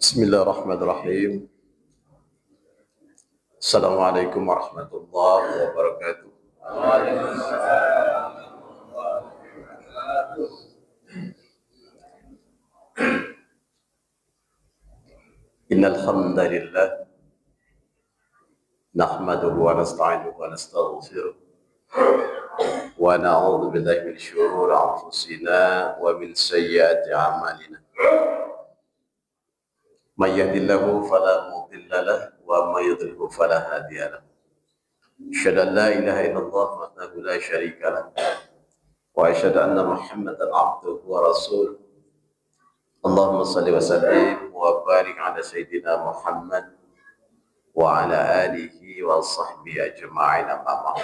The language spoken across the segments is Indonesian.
Bismillahirrahmanirrahim. Assalamualaikum warahmatullahi wabarakatuh. Innal hamdalillah nahmaduhu wa nasta'inuhu wa nastaghfiruh wa na'udzu billahi min shururi anfusina wa min sayyiati a'malina. May yahdihillahu fala mudilla lahu wa may yudlilhu fala hadiya lahu. Asyhadu an la ilaha illallah wahdahu la syarika lahu wa asyhadu anna Muhammadan 'abduhu wa rasuluh. Allahumma salli wa sallim wa barik ala sayyidina Muhammad wa ala alihi wa sahbihi ajma'in amma ba'd.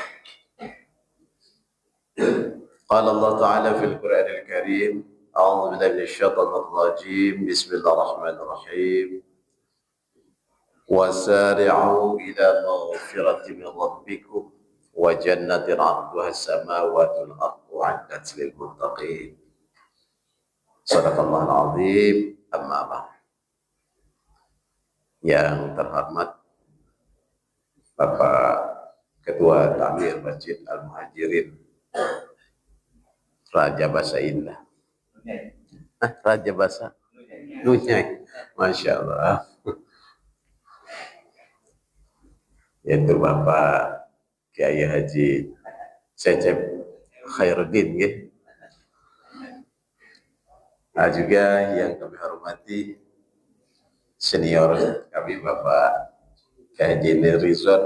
Qala Allah ta'ala fil Qur'anil Karim, a'udzu billahi minasy syaithanir rajim. Bismillahirrahmanirrahim. Wasari'u ila maghfiratin min rabbikum wa jannatin 'arduha as-samawati wal ardu 'iddat lil muttaqin. Shadaqallahul azim. Amma ba'd. Yang terhormat Bapak Ketua Ta'mir Masjid Al-Muhajirin Raja Basa Indah. Raja Basa Nunyai. Masya Allah. Yaitu Bapak Kiai Haji Cecep Khairuddin ya. Nah, juga yang kami hormati senior kami Bapak Kiai Haji Rizwan,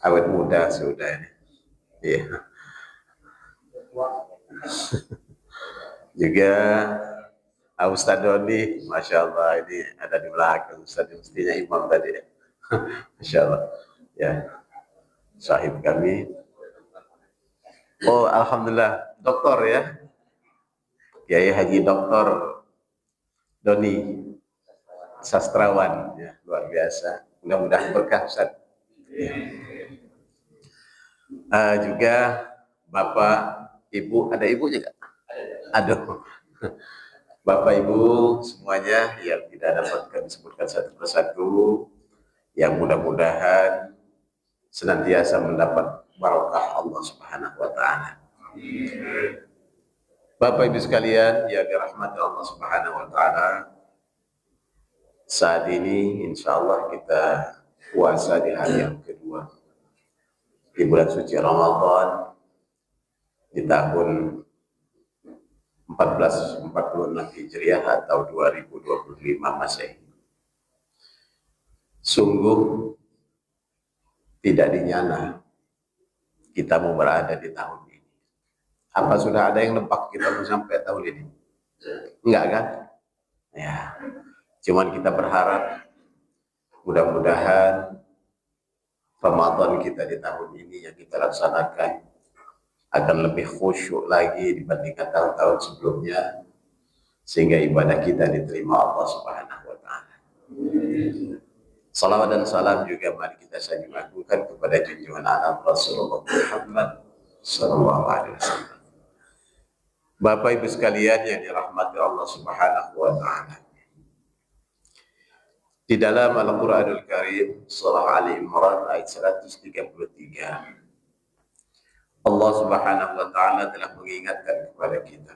awet muda sudah ini. Ya. Juga Ustadz Doni, Masya Allah, ini ada di belakang Ustadz, mestinya imam tadi ya. Masya Allah ya, sahib kami. Oh alhamdulillah, doktor ya, Kiai Haji Doktor Doni, sastrawan ya, luar biasa, mudah-mudahan berkah Ustaz ya. Juga Bapak Ibu, ada ibunya nggak? Aduh, Bapak Ibu semuanya yang tidak dapat kami sebutkan satu persatu, yang mudah-mudahan senantiasa mendapat barokah Allah Subhanahu wa Ta'ala. Bapak Ibu sekalian yang dirahmati Allah Subhanahu wa Ta'ala, saat ini insya Allah kita puasa di hari yang kedua di bulan suci Ramadan di tahun 1446 Hijriah atau 2025 Masehi. Sungguh tidak dinyana kita mau berada di tahun ini. Apa sudah ada yang nebak kita mau sampai tahun ini? Enggak kan? Ya, cuman kita berharap mudah-mudahan Ramadan kita di tahun ini yang kita laksanakan akan lebih khusyuk lagi dibandingkan tahun-tahun sebelumnya, sehingga ibadah kita diterima Allah Subhanahu wa Ta'ala. Salawat dan salam juga mari kita sanjung agungkan kepada junjungan anak Rasulullah Muhammad sallallahu alaihi wasallam. Bapak Ibu sekalian yang dirahmati Allah Subhanahu wa Ta'ala, di dalam Al-Qur'anul Karim surah Ali Imran ayat 133, Allah Subhanahu wa Ta'ala telah mengingatkan kepada kita.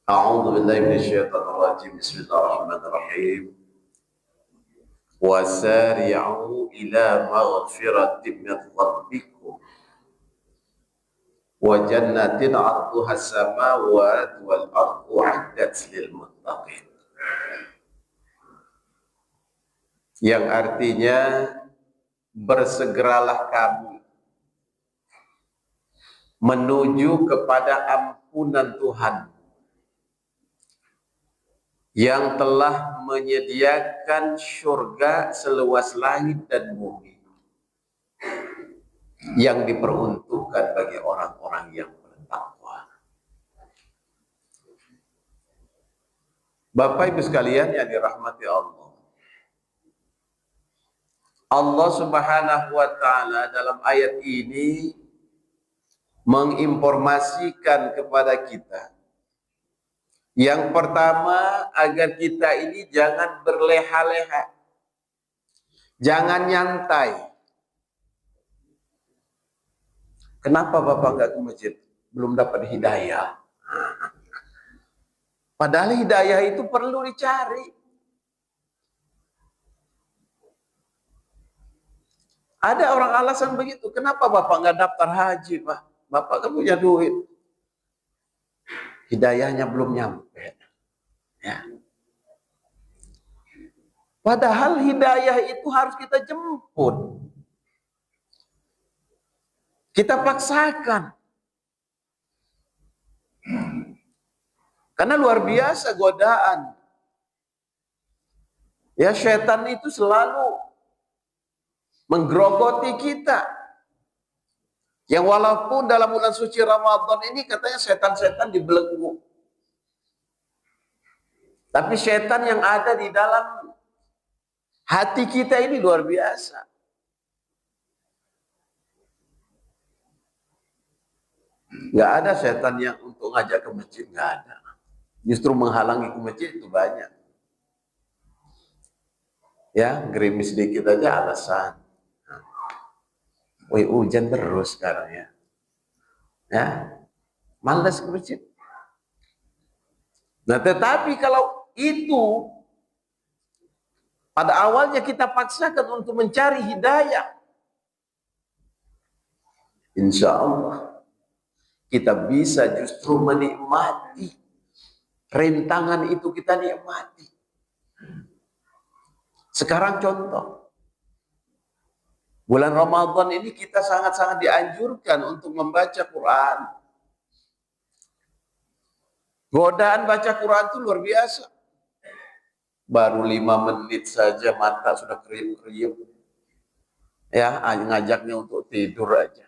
A'udzu billahi minasyaitonir rajim. Bismillahirrahmanirrahim. Wasari'u ila maghfiratin min rabbikum wa jannatin 'arduha as-samawati wal ardu 'iddat lil muttaqin. Yang artinya bersegeralah kamu menuju kepada ampunan Tuhan yang telah menyediakan surga seluas langit dan bumi, yang diperuntukkan bagi orang-orang yang bertakwa. Bapak Ibu sekalian yang dirahmati Allah, Allah Subhanahu wa Ta'ala dalam ayat ini menginformasikan kepada kita Yang pertama, agar kita ini jangan berleha-leha, jangan nyantai. Kenapa Bapak nggak ke masjid? Belum dapat hidayah. Padahal hidayah itu perlu dicari. Ada orang alasan begitu. Kenapa Bapak nggak daftar haji, Pak? Bapak kan punya duit. Hidayahnya belum nyampe. Ya. Padahal hidayah itu harus kita jemput. Kita paksakan. Karena luar biasa godaan. Ya, setan itu selalu menggerogoti kita. Yang walaupun dalam bulan suci Ramadan ini katanya setan-setan dibelenggu. Tapi setan yang ada di dalam hati kita ini luar biasa. Nggak ada setan yang untuk ngajak ke masjid, nggak ada. Justru menghalangi ke masjid itu banyak. Ya, gerimis sedikit aja alasan. Wih, hujan terus sekarang ya. Ya, malas ke masjid. Nah, tetapi kalau itu pada awalnya kita paksakan untuk mencari hidayah, insya Allah kita bisa justru menikmati rintangan itu, kita nikmati. Sekarang contoh, bulan Ramadan ini kita sangat-sangat dianjurkan untuk membaca Quran. Godaan baca Quran itu luar biasa. Baru 5 menit saja mata sudah kriuk-kriuk. Ya, ngajaknya untuk tidur aja.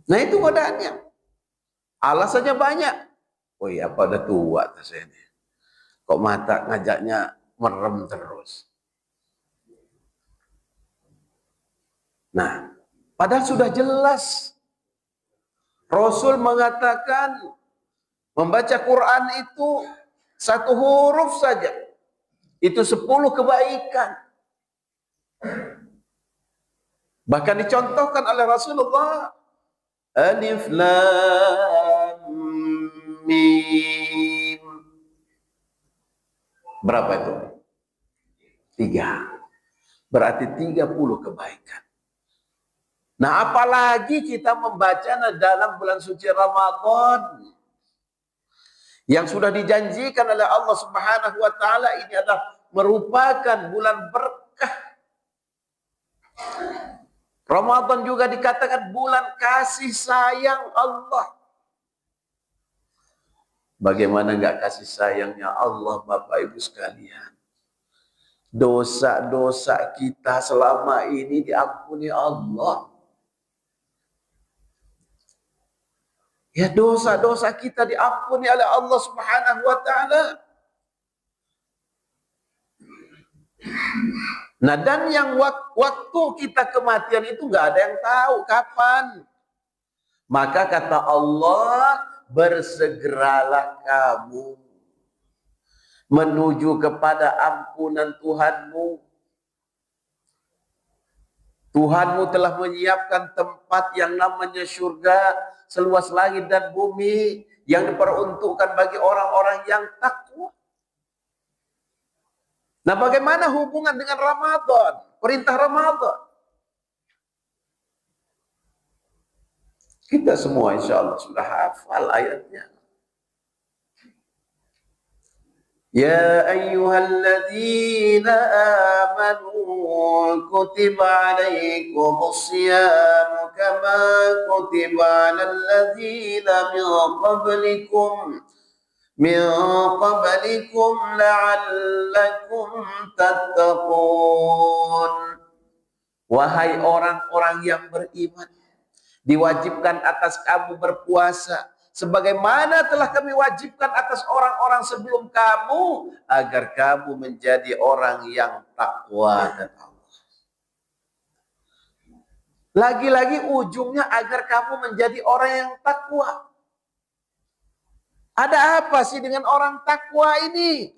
Nah, itu godaannya. Alasannya banyak. Oh iya, pada tua saya ini. Kok mata ngajaknya merem terus. Nah, padahal sudah jelas. Rasul mengatakan membaca Quran itu 1 huruf saja. Itu 10 kebaikan. Bahkan dicontohkan oleh Rasulullah. Alif Lam Mim. Berapa itu? 3. Berarti 30 kebaikan. Nah, apalagi kita membaca dalam bulan suci Ramadan yang sudah dijanjikan oleh Allah Subhanahu wa taala, ini adalah merupakan bulan berkah. Ramadan juga dikatakan bulan kasih sayang Allah. Bagaimana enggak kasih sayangnya Allah, Bapak Ibu sekalian? Dosa-dosa kita selama ini diampuni Allah. Ya, dosa-dosa kita diampuni oleh Allah Subhanahu wa taala. Nah, dan yang waktu kita kematian itu nggak ada yang tahu kapan. Maka kata Allah, bersegeralah kamu menuju kepada ampunan Tuhanmu. Tuhanmu telah menyiapkan tempat yang namanya surga seluas langit dan bumi yang diperuntukkan bagi orang-orang yang takwa. Nah, bagaimana hubungan dengan Ramadan? Perintah Ramadan. Kita semua insya Allah sudah hafal ayatnya. Ya ayyuhalladzina amanu kutiba alaikumus siyam kama kutiba alal ladzina min qablikum la'allakum tattaqun. Wahai orang-orang yang beriman, diwajibkan atas kamu berpuasa sebagaimana telah kami wajibkan atas orang-orang sebelum kamu, agar kamu menjadi orang yang takwa dan Allah. Lagi-lagi ujungnya agar kamu menjadi orang yang takwa. Ada apa sih dengan orang takwa ini?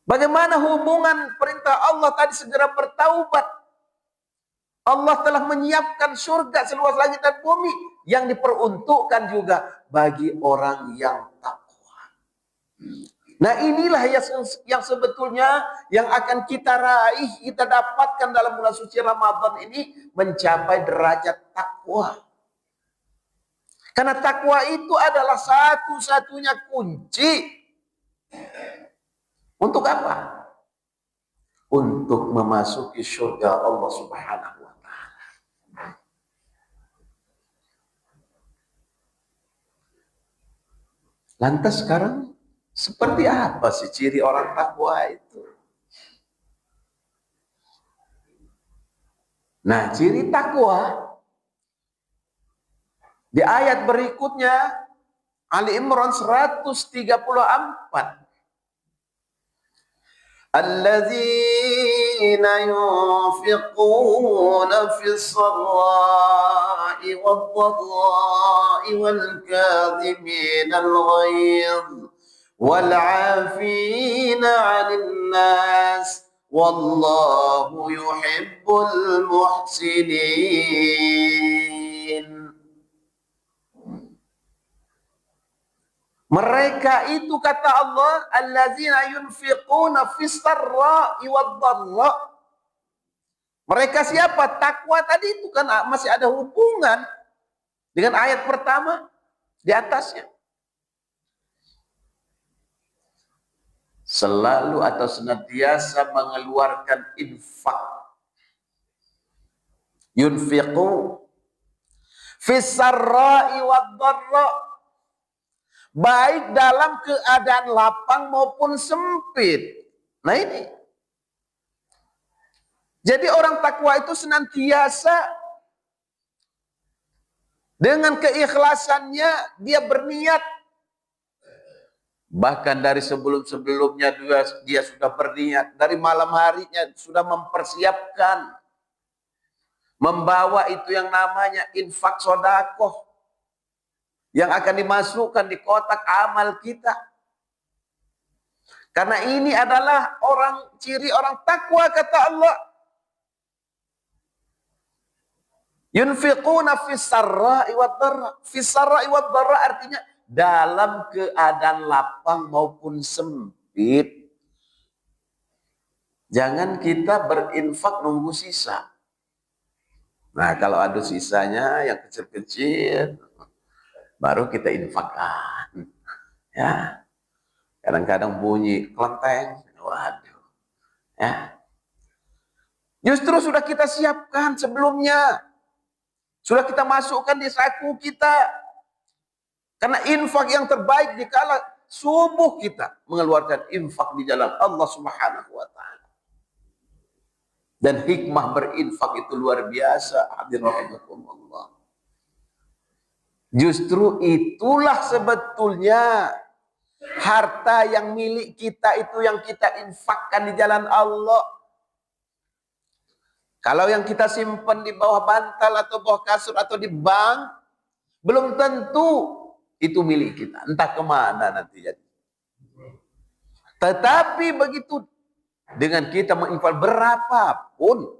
Bagaimana hubungan perintah Allah tadi segera bertaubat? Allah telah menyiapkan surga seluas langit dan bumi yang diperuntukkan juga bagi orang yang takwa. Nah, inilah yang sebetulnya yang akan kita raih, kita dapatkan dalam bulan suci Ramadan ini, mencapai derajat takwa. Karena takwa itu adalah satu-satunya kunci. Untuk apa? Untuk memasuki surga Allah Subhanahu wa Ta'ala. Lantas sekarang seperti apa sih ciri orang takwa itu? Nah, ciri takwa di ayat berikutnya, Ali Imran 134. Alladzina yunfiquna fis sarra'i wad-dharra'i wal kadhimina al-ghayz wal 'afina 'anil nas wallahu yuhibbul muhsinin. Mereka itu kata Allah, allazina yunfiquna fis sarra'i wad-dharra. Mereka siapa? Takwa tadi itu kan masih ada hubungan dengan ayat pertama di atasnya. Selalu atau senantiasa mengeluarkan infak. Yunfiqu fis sarra'i wad-dharra. Baik dalam keadaan lapang maupun sempit. Nah ini. Jadi orang takwa itu senantiasa dengan keikhlasannya dia berniat. Bahkan dari sebelum-sebelumnya dia sudah berniat. Dari malam harinya sudah mempersiapkan. Membawa itu yang namanya infak sodakoh. Yang akan dimasukkan di kotak amal kita. Karena ini adalah ciri orang takwa kata Allah. Yunfiquna fis sarra'i wad-dharra. Fis sarra'i wad-dharra artinya dalam keadaan lapang maupun sempit. Jangan kita berinfak nunggu sisa. Nah, kalau ada sisanya yang kecil-kecil, baru kita infakkan. Ya. Kadang-kadang bunyi kelenteng. Waduh. Ya. Justru sudah kita siapkan sebelumnya. Sudah kita masukkan di saku kita. Karena infak yang terbaik dikala subuh kita mengeluarkan infak di jalan Allah Subhanahu wa Ta'ala. Dan hikmah berinfak itu luar biasa. Hadirahumullah. Justru itulah sebetulnya harta yang milik kita itu yang kita infakkan di jalan Allah. Kalau yang kita simpan di bawah bantal atau bawah kasur atau di bank, belum tentu itu milik kita. Entah kemana nanti jadi. Tetapi begitu dengan kita menginfak berapapun,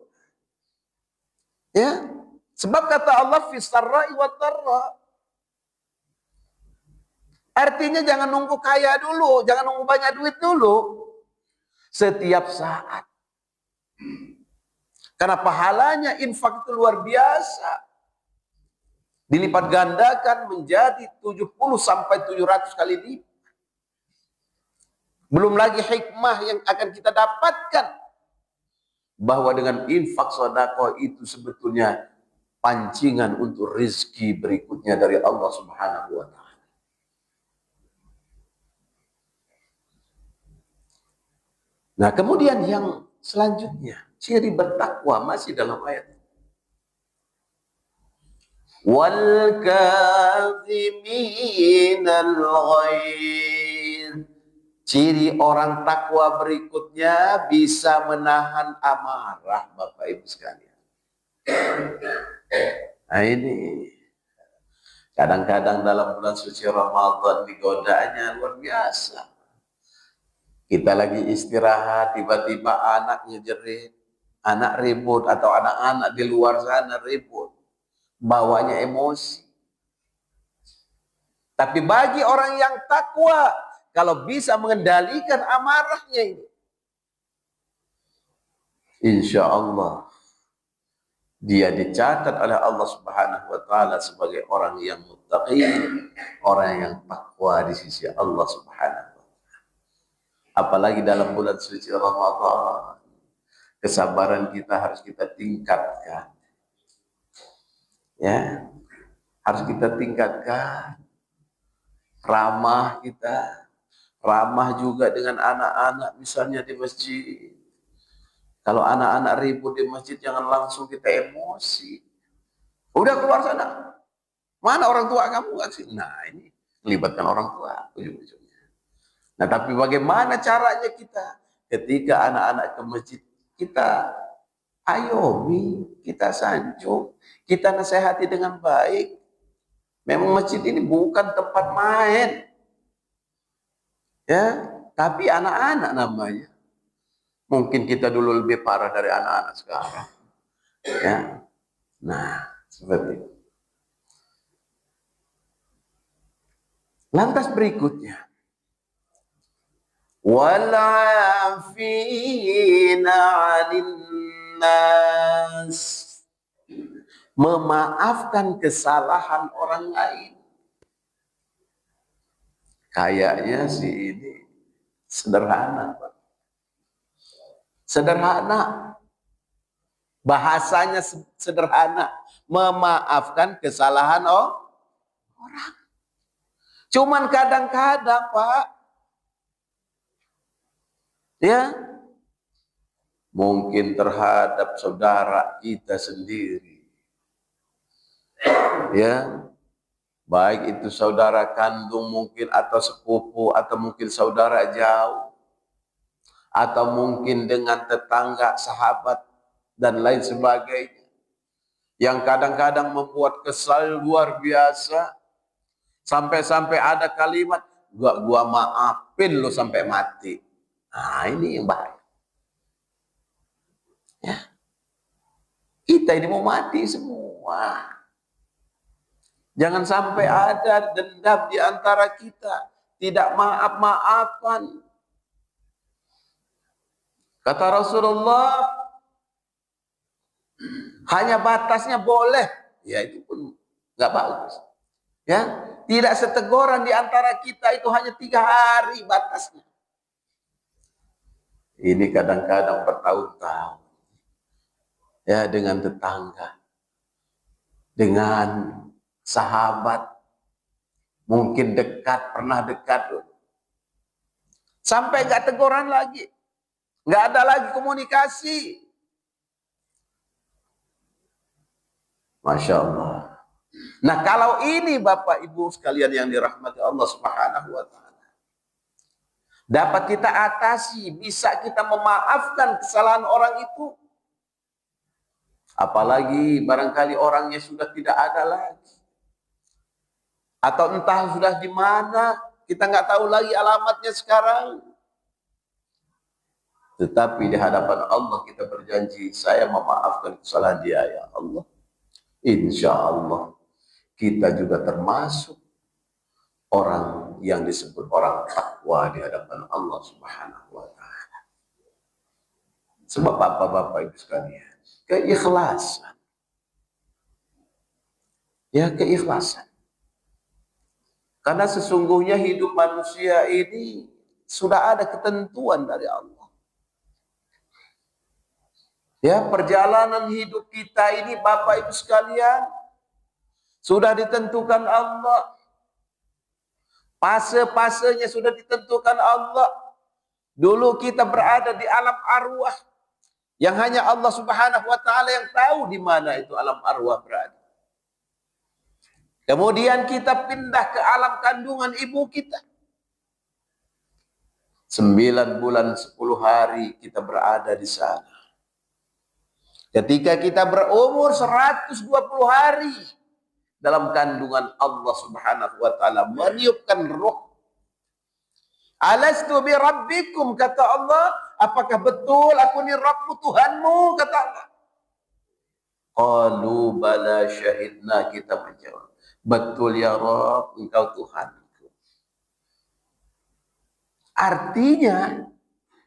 ya, sebab kata Allah fis sarra'i wad-dharra. Artinya jangan nunggu kaya dulu, jangan nunggu banyak duit dulu. Setiap saat. Karena pahalanya infak itu luar biasa. Dilipat gandakan menjadi 70 sampai 700 kali lipat. Belum lagi hikmah yang akan kita dapatkan. Bahwa dengan infak sedekah itu sebetulnya pancingan untuk rezeki berikutnya dari Allah Subhanahu wa Ta'ala. Nah, kemudian yang selanjutnya, ciri bertakwa masih dalam ayat. Wal kadhiminal ghaiz. Ciri orang takwa berikutnya bisa menahan amarah, Bapak Ibu sekalian. Nah ini Kadang-kadang dalam bulan suci Ramadan godaannya luar biasa. Kita lagi istirahat, tiba-tiba anaknya jerit, anak ribut, atau anak-anak di luar sana ribut, bawanya emosi. Tapi bagi orang yang takwa, kalau bisa mengendalikan amarahnya ini, insya Allah dia dicatat oleh Allah Subhanahu wa taala sebagai orang yang muttaqi, orang yang takwa di sisi Allah Subhanahu wa taala. Apalagi dalam bulan suci Ramadan, kesabaran kita harus kita tingkatkan. Ya, harus kita tingkatkan. Ramah kita, ramah juga dengan anak-anak misalnya di masjid. Kalau anak-anak ribut di masjid, jangan langsung kita emosi. Udah keluar sana. Mana orang tua kamu? Nah, ini melibatkan orang tua ujung-ujungnya. Nah, tapi bagaimana caranya kita? Ketika anak-anak ke masjid, kita ayomi, kita sanjung, kita nasihati dengan baik. Memang masjid ini bukan tempat main. Ya, tapi anak-anak namanya. Mungkin kita dulu lebih parah dari anak-anak sekarang. Ya. Nah, seperti itu. Lantas berikutnya, wal'afina 'anil nas, memaafkan kesalahan orang lain. Kayaknya sih ini sederhana, Pak. Sederhana. Bahasanya sederhana, memaafkan kesalahan orang. Cuman kadang-kadang, Pak, ya, mungkin terhadap saudara kita sendiri, ya, baik itu saudara kandung mungkin, atau sepupu, atau mungkin saudara jauh, atau mungkin dengan tetangga, sahabat, dan lain sebagainya, yang kadang-kadang membuat kesal luar biasa, sampai-sampai ada kalimat, gua maafin lo sampai mati. Nah, ini yang bahaya. Ya. Kita ini mau mati semua. Jangan sampai ada dendam di antara kita, tidak maaf-maafan. Kata Rasulullah, hanya batasnya boleh, ya itu pun nggak bagus. Ya, tidak seteguran di antara kita itu hanya 3 hari batasnya. Ini kadang-kadang bertahun-tahun. Ya, dengan tetangga, dengan sahabat, mungkin dekat, pernah dekat, sampai nggak teguran lagi, nggak ada lagi komunikasi. Masya Allah. Nah, kalau ini Bapak Ibu sekalian yang dirahmati Allah Subhanahu wa taala, dapat kita atasi, bisa kita memaafkan kesalahan orang itu. Apalagi barangkali orangnya sudah tidak ada lagi, atau entah sudah di mana, kita nggak tahu lagi alamatnya sekarang. Tetapi di hadapan Allah kita berjanji, saya memaafkan kesalahan dia, ya Allah. Insya Allah kita juga termasuk orang yang disebut orang takwa di hadapan Allah Subhanahu wa taala. Sebab Bapak-bapak Ibu sekalian, keikhlasan. Ya, keikhlasan. Karena sesungguhnya hidup manusia ini sudah ada ketentuan dari Allah. Ya, perjalanan hidup kita ini Bapak Ibu sekalian sudah ditentukan Allah. Fase-fasenya sudah ditentukan Allah. Dulu kita berada di alam arwah yang hanya Allah Subhanahu wa taala yang tahu di mana itu alam arwah berada. Kemudian kita pindah ke alam kandungan ibu kita. 9 bulan 10 hari kita berada di sana. Ketika kita berumur 120 hari dalam kandungan Allah Subhanahu wa taala, meniupkan ruh. Alastu bi rabbikum, kata Allah, apakah betul aku ni Rabbmu, Tuhanmu, kata Allah. Qalu bala syahidna, kita menjawab, betul ya Rabb, engkau Tuhanku. Artinya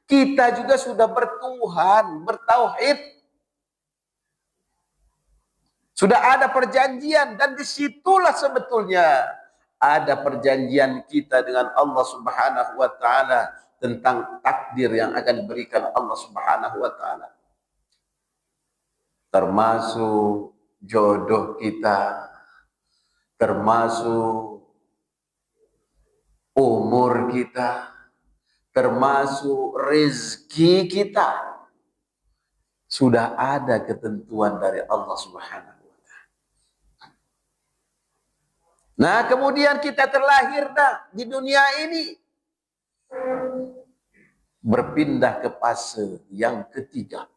kita juga sudah bertuhan, bertauhid. Sudah ada perjanjian, dan disitulah sebetulnya ada perjanjian kita dengan Allah Subhanahu wa taala tentang takdir yang akan diberikan Allah Subhanahu wa taala. Termasuk jodoh kita, termasuk umur kita, termasuk rezeki kita. Sudah ada ketentuan dari Allah Subhanahu wa taala. Nah, kemudian kita terlahir di dunia ini, berpindah ke fase yang ketiga.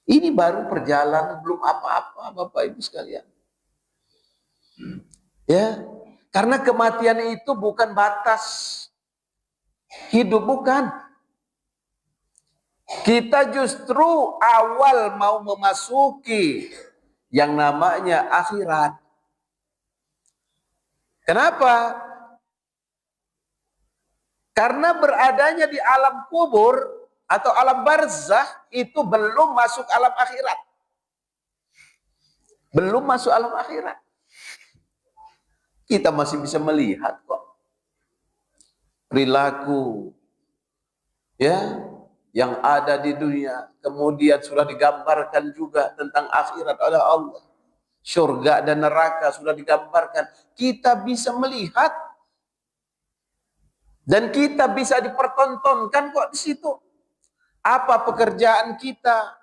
Ini baru perjalanan, belum apa-apa, Bapak Ibu sekalian. Ya, karena kematian itu bukan batas hidup, bukan. Kita justru awal mau memasuki yang namanya akhirat. Kenapa? Karena beradanya di alam kubur atau alam barzah itu belum masuk alam akhirat. Belum masuk alam akhirat. Kita masih bisa melihat kok perilaku ya yang ada di dunia, kemudian sudah digambarkan juga tentang akhirat oleh Allah. Surga dan neraka sudah digambarkan. Kita bisa melihat dan kita bisa dipertontonkan kok di situ. Apa pekerjaan kita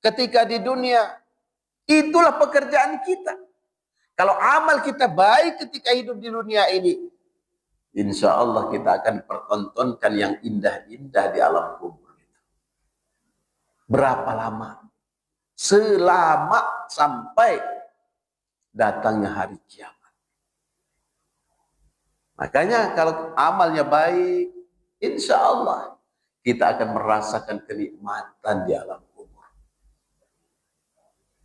ketika di dunia? Itulah pekerjaan kita. Kalau amal kita baik ketika hidup di dunia ini, insya Allah kita akan dipertontonkan yang indah-indah di alam kubur. Berapa lama? Selama sampai datangnya hari kiamat. Makanya kalau amalnya baik, insya Allah kita akan merasakan kenikmatan di alam kubur.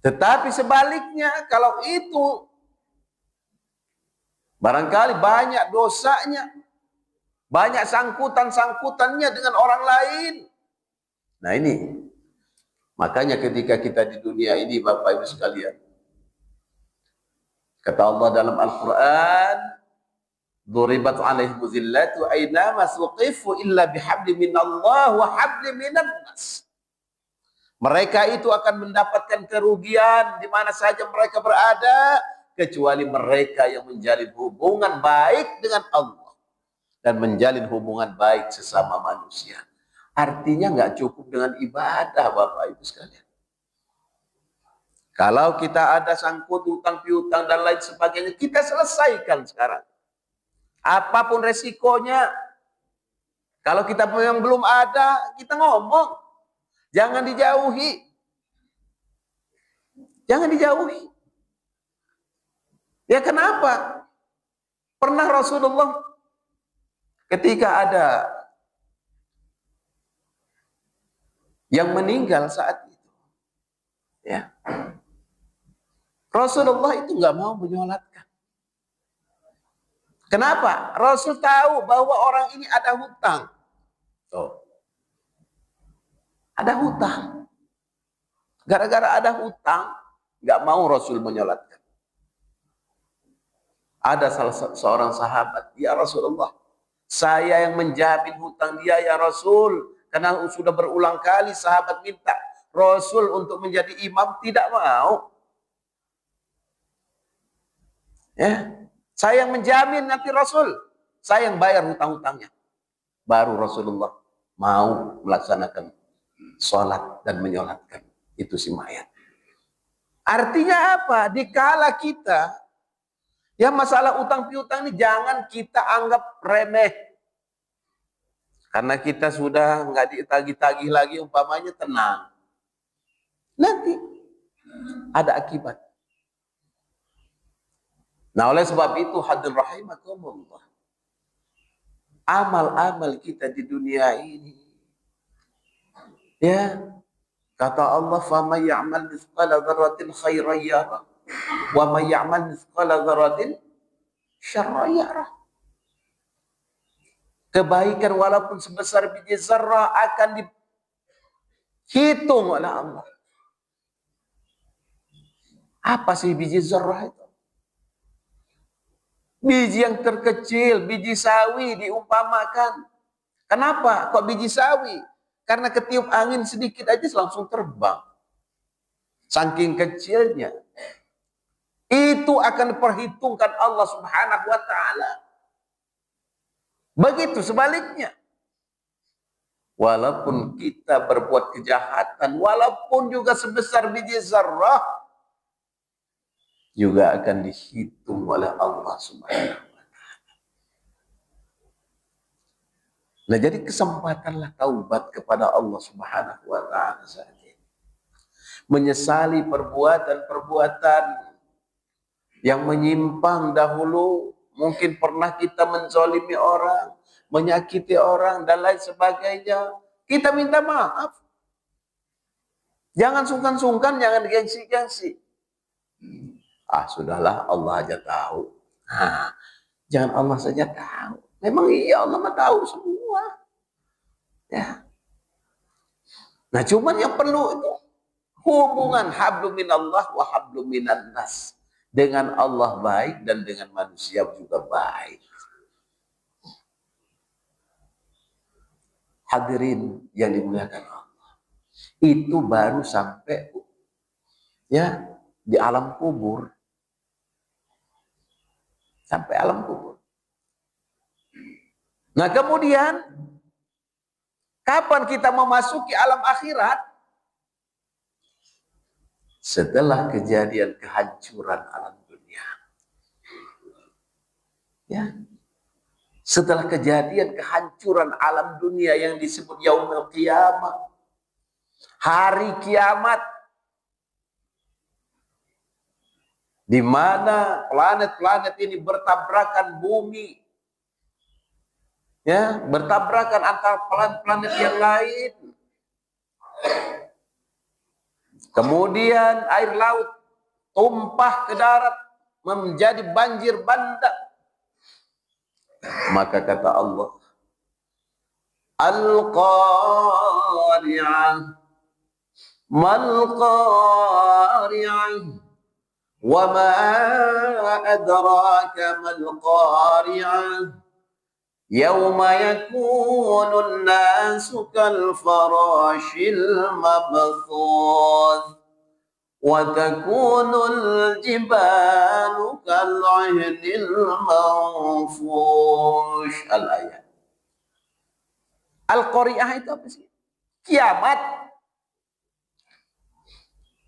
Tetapi sebaliknya, kalau itu barangkali banyak dosanya, banyak sangkutan-sangkutannya dengan orang lain. Nah ini, makanya ketika kita di dunia ini, Bapak Ibu sekalian, kata Allah dalam Al-Quran, Duribat alaihim zillatu aynama suqifu illa bihabli minallah wa habli minan nas. Mereka itu akan mendapatkan kerugian di mana saja mereka berada, kecuali mereka yang menjalin hubungan baik dengan Allah dan menjalin hubungan baik sesama manusia. Artinya nggak cukup dengan ibadah, Bapak Ibu sekalian. Kalau kita ada sangkut utang piutang dan lain sebagainya, kita selesaikan sekarang. Apapun resikonya, kalau kita memang belum ada, kita ngomong. Jangan dijauhi. Jangan dijauhi. Ya kenapa? Pernah Rasulullah ketika ada yang meninggal saat itu, ya, Rasulullah itu nggak mau menyolatkan. Kenapa? Rasul tahu bahwa orang ini ada hutang. Tuh. Ada hutang. Gara-gara ada hutang, nggak mau Rasul menyolatkan. Ada salah seorang sahabat, ya Rasulullah, saya yang menjamin hutang dia ya Rasul. Karena sudah berulang kali sahabat minta Rasul untuk menjadi imam, tidak mau. Ya. Saya yang menjamin nanti Rasul. Saya yang bayar hutang-hutangnya. Baru Rasulullah mau melaksanakan sholat dan menyolatkan itu si mayat. Artinya apa? Dikala kita, ya masalah utang piutang ini jangan kita anggap remeh. Karena kita sudah nggak ditagih-tagih lagi, umpamanya tenang. Nanti ada akibat. Nah, oleh sebab itu hadirin rahimakumullah, amal-amal kita di dunia ini, ya, kata Allah, "Faman ya'mal mithqala dzarratin khairan yarah, wa man ya'mal mithqala dzarratin syarran yarah." Kebaikan walaupun sebesar biji zarrah akan dihitung oleh Allah. Apa sih biji zarrah itu? Biji yang terkecil, biji sawi diumpamakan. Kenapa kok biji sawi? Karena ketiup angin sedikit aja langsung terbang. Saking kecilnya. Itu akan diperhitungkan Allah Subhanahu wa taala. Begitu sebaliknya. Walaupun kita berbuat kejahatan, walaupun juga sebesar biji zarrah, juga akan dihitung oleh Allah Subhanahu wa taala. Nah, jadi kesempatanlah taubat kepada Allah Subhanahu wa taala saat ini. Menyesali perbuatan-perbuatan yang menyimpang dahulu. Mungkin pernah kita menzalimi orang, menyakiti orang, dan lain sebagainya. Kita minta maaf. Jangan sungkan-sungkan, jangan gengsi-gengsi. Sudahlah, Allah aja tahu. Jangan Allah saja tahu. Memang iya, Allah mah tahu semua. Ya. Nah, cuman yang perlu itu hubungan hablum minallah wa hablum minan nas. Dengan Allah baik dan dengan manusia juga baik. Hadirin yang dimuliakan Allah. Itu baru sampai ya di alam kubur. Sampai alam kubur. Nah, kemudian kapan kita memasuki alam akhirat? Setelah kejadian kehancuran alam dunia. Ya. Setelah kejadian kehancuran alam dunia yang disebut yaumul qiyamah. Hari kiamat. Di mana planet-planet ini bertabrakan bumi. Ya, bertabrakan antara planet-planet yang lain. Kemudian air laut tumpah ke darat menjadi banjir bandang. Maka kata Allah, Al-Qari'ah, Mal-Qari'ah, wa ma adraka mal-Qari'ah, Yawma yakunun nasu kal-farashil mabthuth wa takunul jibalu kal-'ihnil manfush. Al-ayat. Al-Qari'ah itu apa sih? Kiamat.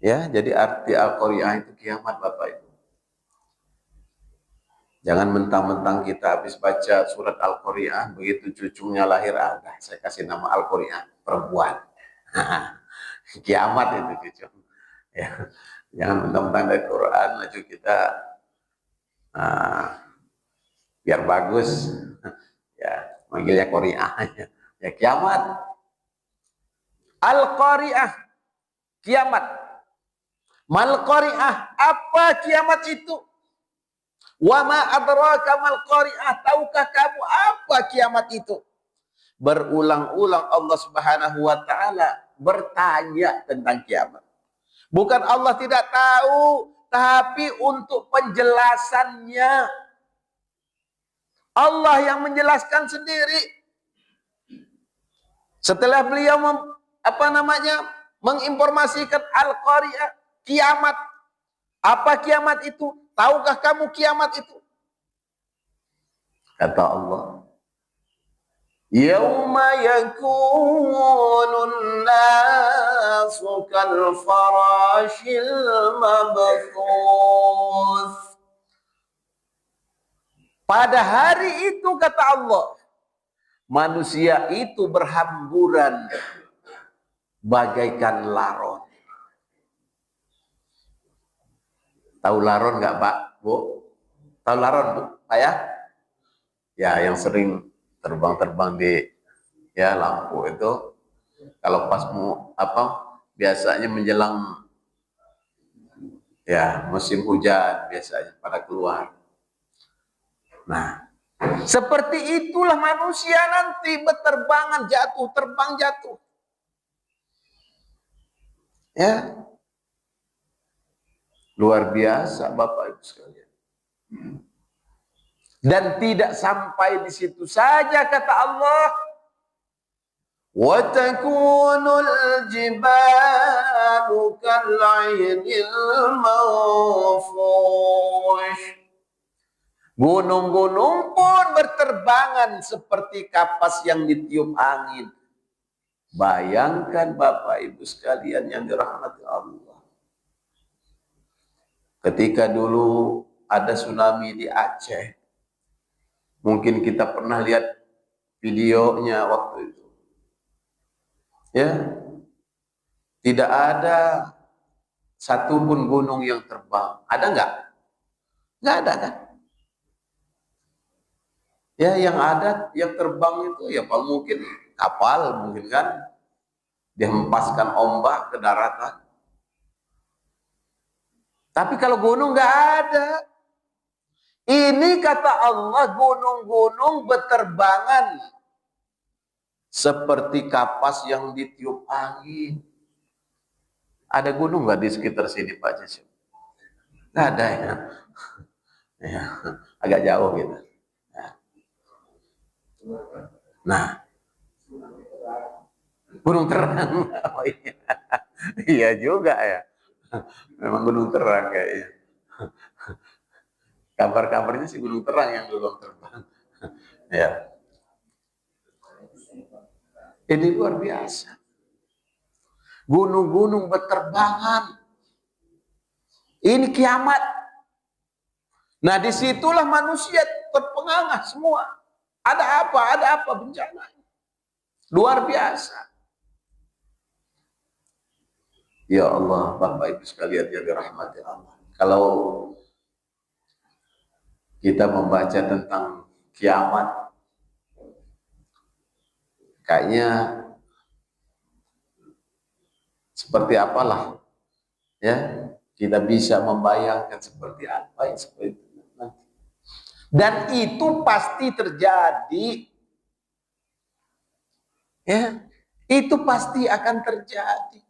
Ya, jadi arti Al-Qari'ah itu kiamat, Bapak Ibu. Jangan mentang-mentang kita habis baca surat Al-Qari'ah, begitu cucunya lahir, saya kasih nama Al-Qari'ah, perempuan. Kiamat itu cucu. Ya. Jangan mentang-mentang dari Quran, lalu kita biar bagus, ya manggilnya Qari'ah. Ya, kiamat. Al-Qari'ah, kiamat. Mal-Qari'ah, apa kiamat itu? Wa ma adraka mal qari'ah, tahukah kamu apa kiamat itu? Berulang-ulang Allah Subhanahu wa taala bertanya tentang kiamat. Bukan Allah tidak tahu, tapi untuk penjelasannya Allah yang menjelaskan sendiri. Setelah beliau menginformasikan Al-Qari'ah, kiamat. Apa kiamat itu? Tahukah kamu kiamat itu? Kata Allah, Yauma yakunun nasu kal farashil mabthuth. Pada hari itu, kata Allah, manusia itu berhamburan bagaikan laron. Tahu laron nggak, Pak? Bu? Tahu laron, Bu? Ayah? Ya, yang sering terbang-terbang di ya lampu itu. Kalau pas mau apa? Biasanya menjelang ya musim hujan biasanya pada keluar. Nah, seperti itulah manusia nanti berterbangan jatuh, terbang jatuh. Ya, luar biasa Bapak Ibu sekalian. Dan tidak sampai di situ saja kata Allah. Wa takunul jibalu kal'ainil manfush. Gunung-gunung pun berterbangan seperti kapas yang ditiup angin. Bayangkan Bapak Ibu sekalian yang dirahmati Allah. Ketika dulu ada tsunami di Aceh, mungkin kita pernah lihat videonya waktu itu. Ya, tidak ada satupun gunung yang terbang. Ada nggak? Nggak ada kan? Ya, yang ada yang terbang itu ya paling mungkin kapal mungkin kan, dihempaskan ombak ke daratan. Tapi kalau gunung nggak ada. Ini kata Allah gunung-gunung berterbangan seperti kapas yang ditiup angin. Ada gunung nggak di sekitar sini Pak Jasim? Nggak ada ya. Ya, agak jauh gitu. Nah, gunung terang. Oh, iya. Iya juga ya. Memang gunung terang kayaknya. Kabar-kabarnya sih gunung terang yang belum terbang. Ya. Ini luar biasa. Gunung-gunung berterbangan. Ini kiamat. Nah, disitulah manusia terpengangah semua. Ada apa? Ada apa bencana? Luar biasa. Ya Allah, Bapak Ibu sekalian yang dirahmati Allah. Kalau kita membaca tentang kiamat, kayaknya seperti apalah ya, kita bisa membayangkan seperti apa yang seperti itu nanti. Dan itu pasti terjadi. Ya, itu pasti akan terjadi.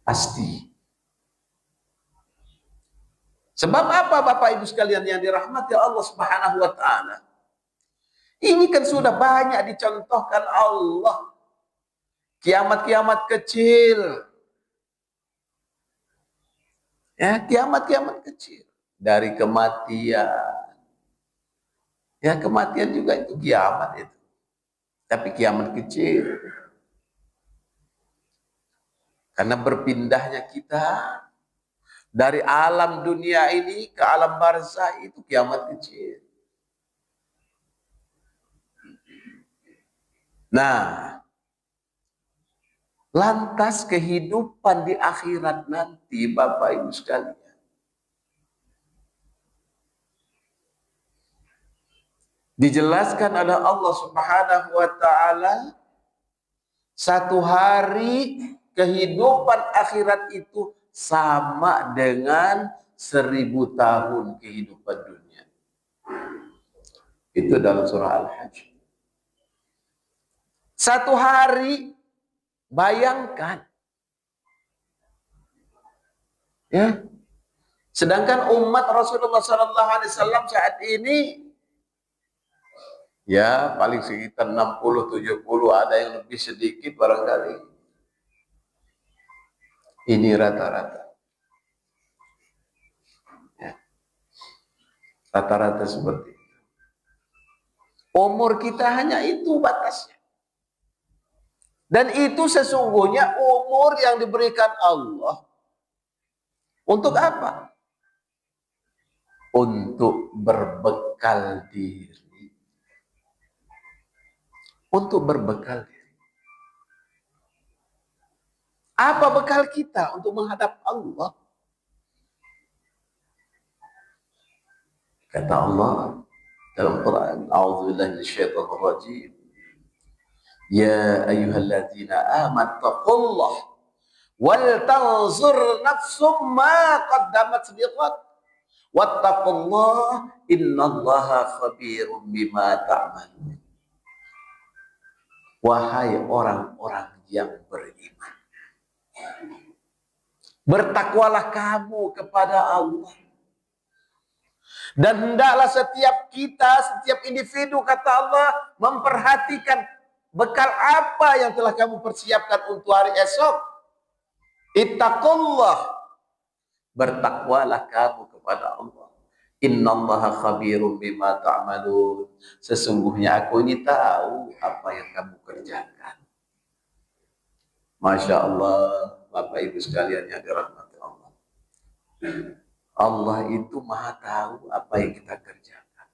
Pasti. Sebab apa Bapak Ibu sekalian yang dirahmati Allah Subhanahu wa taala? Ini kan sudah banyak dicontohkan Allah. Kiamat-kiamat kecil. Ya, kiamat-kiamat kecil. Dari kematian. Ya, kematian juga itu kiamat itu. Tapi kiamat kecil. Karena berpindahnya kita dari alam dunia ini ke alam barzah itu kiamat kecil. Nah, lantas kehidupan di akhirat nanti Bapak Ibu sekalian. Dijelaskan oleh Allah Subhanahu wa taala, satu hari kehidupan akhirat itu sama dengan 1000 tahun kehidupan dunia. Itu dalam surah Al-Hajj. Satu hari, bayangkan. Ya. Sedangkan umat Rasulullah SAW saat ini ya paling sekitar 60-70, ada yang lebih sedikit barangkali. Ini rata-rata. Ya. Rata-rata seperti itu. Umur kita hanya itu batasnya. Dan itu sesungguhnya umur yang diberikan Allah. Untuk apa? Untuk berbekal diri. Untuk berbekal diri. Apa bekal kita untuk menghadap Allah? Kata Allah dalam Quran, a'udzubillahi minasyaitonir rajim. Ya ayyuhalladzina amanu taqullah wal tanzur nafsum ma qaddamat liqad wattaqullah innallaha khabirum bima ta'malun. Wahai orang-orang yang beriman, bertakwalah kamu kepada Allah. Dan hendaklah setiap kita, setiap individu, kata Allah, memperhatikan bekal apa yang telah kamu persiapkan untuk hari esok. Ittaqullah, bertakwalah kamu kepada Allah. Innallaha khabirum bima ta'malun. Sesungguhnya aku ini tahu apa yang kamu kerjakan. Masya Allah, Bapak Ibu sekalian yang dirahmati Allah. Allah itu maha tahu apa yang kita kerjakan.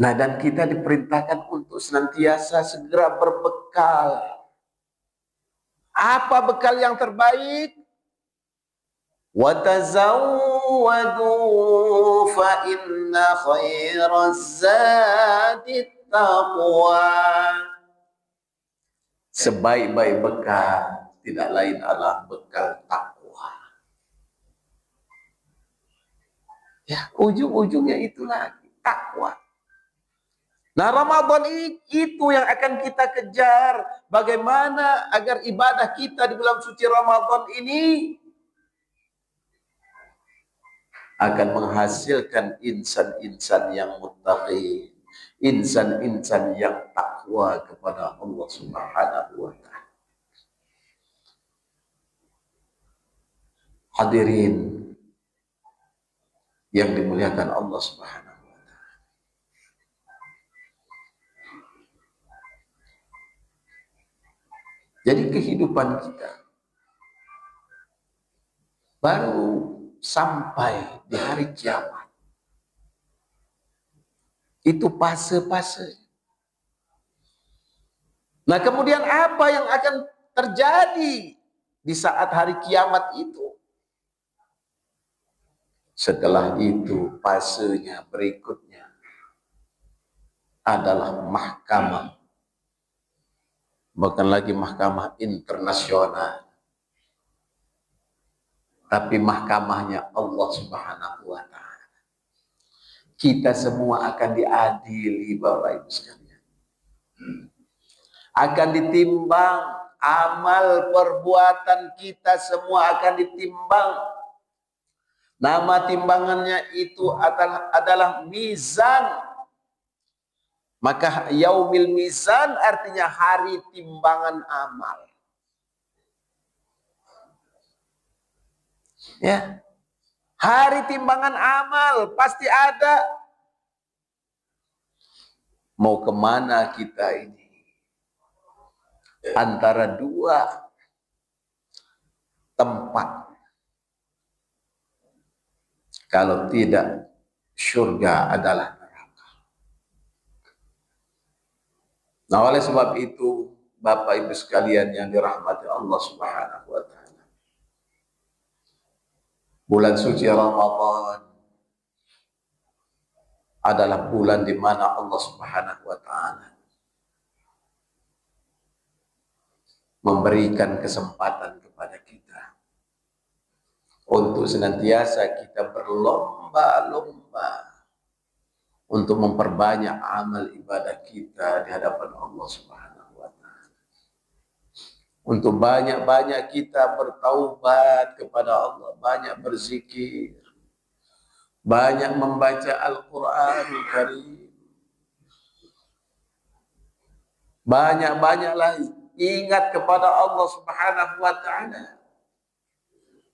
Nah, dan kita diperintahkan untuk senantiasa segera berbekal. Apa bekal yang terbaik? Watazawwadu fa inna khairaz zadi taqwa. Sebaik-baik bekal tidak lain adalah bekal takwa. Ya, ujung-ujungnya itu lagi takwa. Nah, Ramadan itu yang akan kita kejar. Bagaimana agar ibadah kita di bulan suci Ramadan ini akan menghasilkan insan-insan yang muttaqin, insan-insan yang takwa kepada Allah Subhanahu wa ta'ala. Hadirin yang dimuliakan Allah Subhanahu wa ta'ala. Jadi kehidupan kita baru sampai di hari kiamat. Itu fase-fase. Nah, kemudian apa yang akan terjadi di saat hari kiamat itu? Setelah itu fasenya berikutnya adalah mahkamah. Bukan lagi mahkamah internasional, tapi mahkamahnya Allah Subhanahu wa ta'ala. Kita semua akan diadili, Bapak Ibu sekalian. Akan ditimbang amal perbuatan kita, semua akan ditimbang. Nama timbangannya itu adalah mizan. Maka yaumil mizan artinya hari timbangan amal. Ya, hari timbangan amal pasti ada. Mau kemana kita ini? Antara dua tempat. Kalau tidak, surga adalah neraka. Nah, oleh sebab itu, Bapak Ibu sekalian yang dirahmati Allah Subhanahu wa ta'ala, bulan suci Ramadan adalah bulan di mana Allah Subhanahu wa ta'ala memberikan kesempatan kepada kita untuk senantiasa kita berlomba-lomba untuk memperbanyak amal ibadah kita di hadapan Allah Subhanahu wa ta'ala. Untuk banyak-banyak kita bertaubat kepada Allah, banyak berzikir, banyak membaca Al-Qur'anul Karim, banyak-banyaklah ingat kepada Allah Subhanahu wa ta'ala.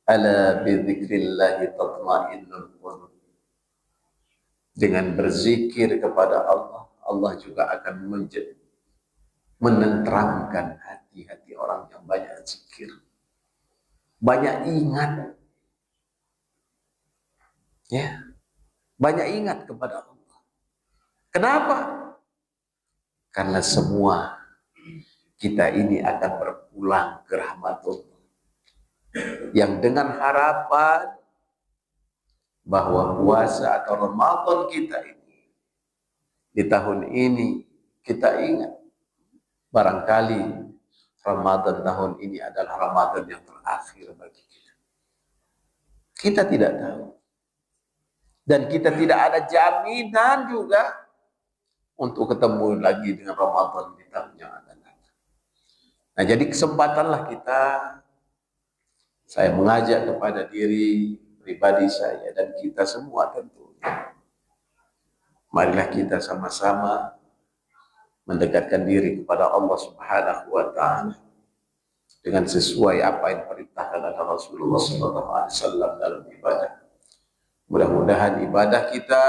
Ala bidzikrillahi tatma'innul qulub. Dengan berzikir kepada Allah, Allah juga akan menenteramkan hati-hati orang yang banyak zikir, banyak ingat. Ya, banyak ingat kepada Allah. Kenapa? Karena semua kita ini akan berpulang ke rahmat Allah, yang dengan harapan bahwa puasa atau Ramadan kita ini di tahun ini kita ingat barangkali Ramadan tahun ini adalah Ramadan yang terakhir bagi kita. Kita tidak tahu. Dan kita tidak ada jaminan juga untuk ketemu lagi dengan Ramadan di tahun yang akan datang. Nah, jadi kesempatanlah kita, saya mengajak kepada diri pribadi saya dan kita semua tentunya. Marilah kita sama-sama mendekatkan diri kepada Allah Subhanahu wa taala dengan sesuai apa yang diperintahkan oleh Rasulullah SAW dalam ibadah. Mudah-mudahan ibadah kita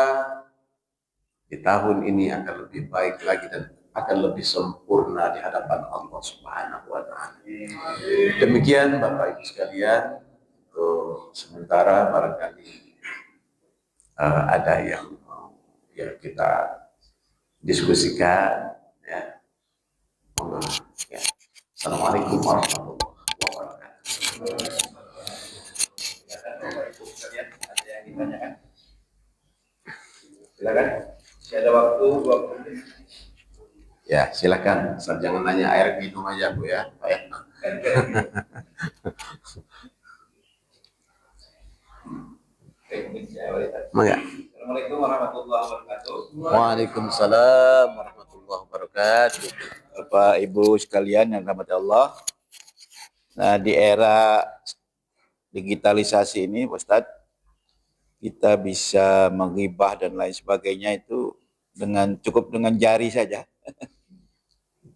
di tahun ini akan lebih baik lagi dan akan lebih sempurna di hadapan Allah Subhanahu wa taala. Demikian Bapak Ibu sekalian, untuk sementara barangkali ada yang kita diskusikan ya. Ya. Assalamualaikum warahmatullahi wabarakatuh. Ada yang ditanyakan? Silakan. Masih ada waktu 20 menit. Ya, silakan. Jangan nanya air minum aja Bu ya. Baik. Mangga. Assalamualaikum warahmatullahi wabarakatuh. Waalaikumsalam warahmatullahi wabarakatuh. Bapak Ibu sekalian yang dirahmati Allah. Nah, di era digitalisasi ini, Ustadz, kita bisa menghibah dan lain sebagainya itu cukup dengan jari saja.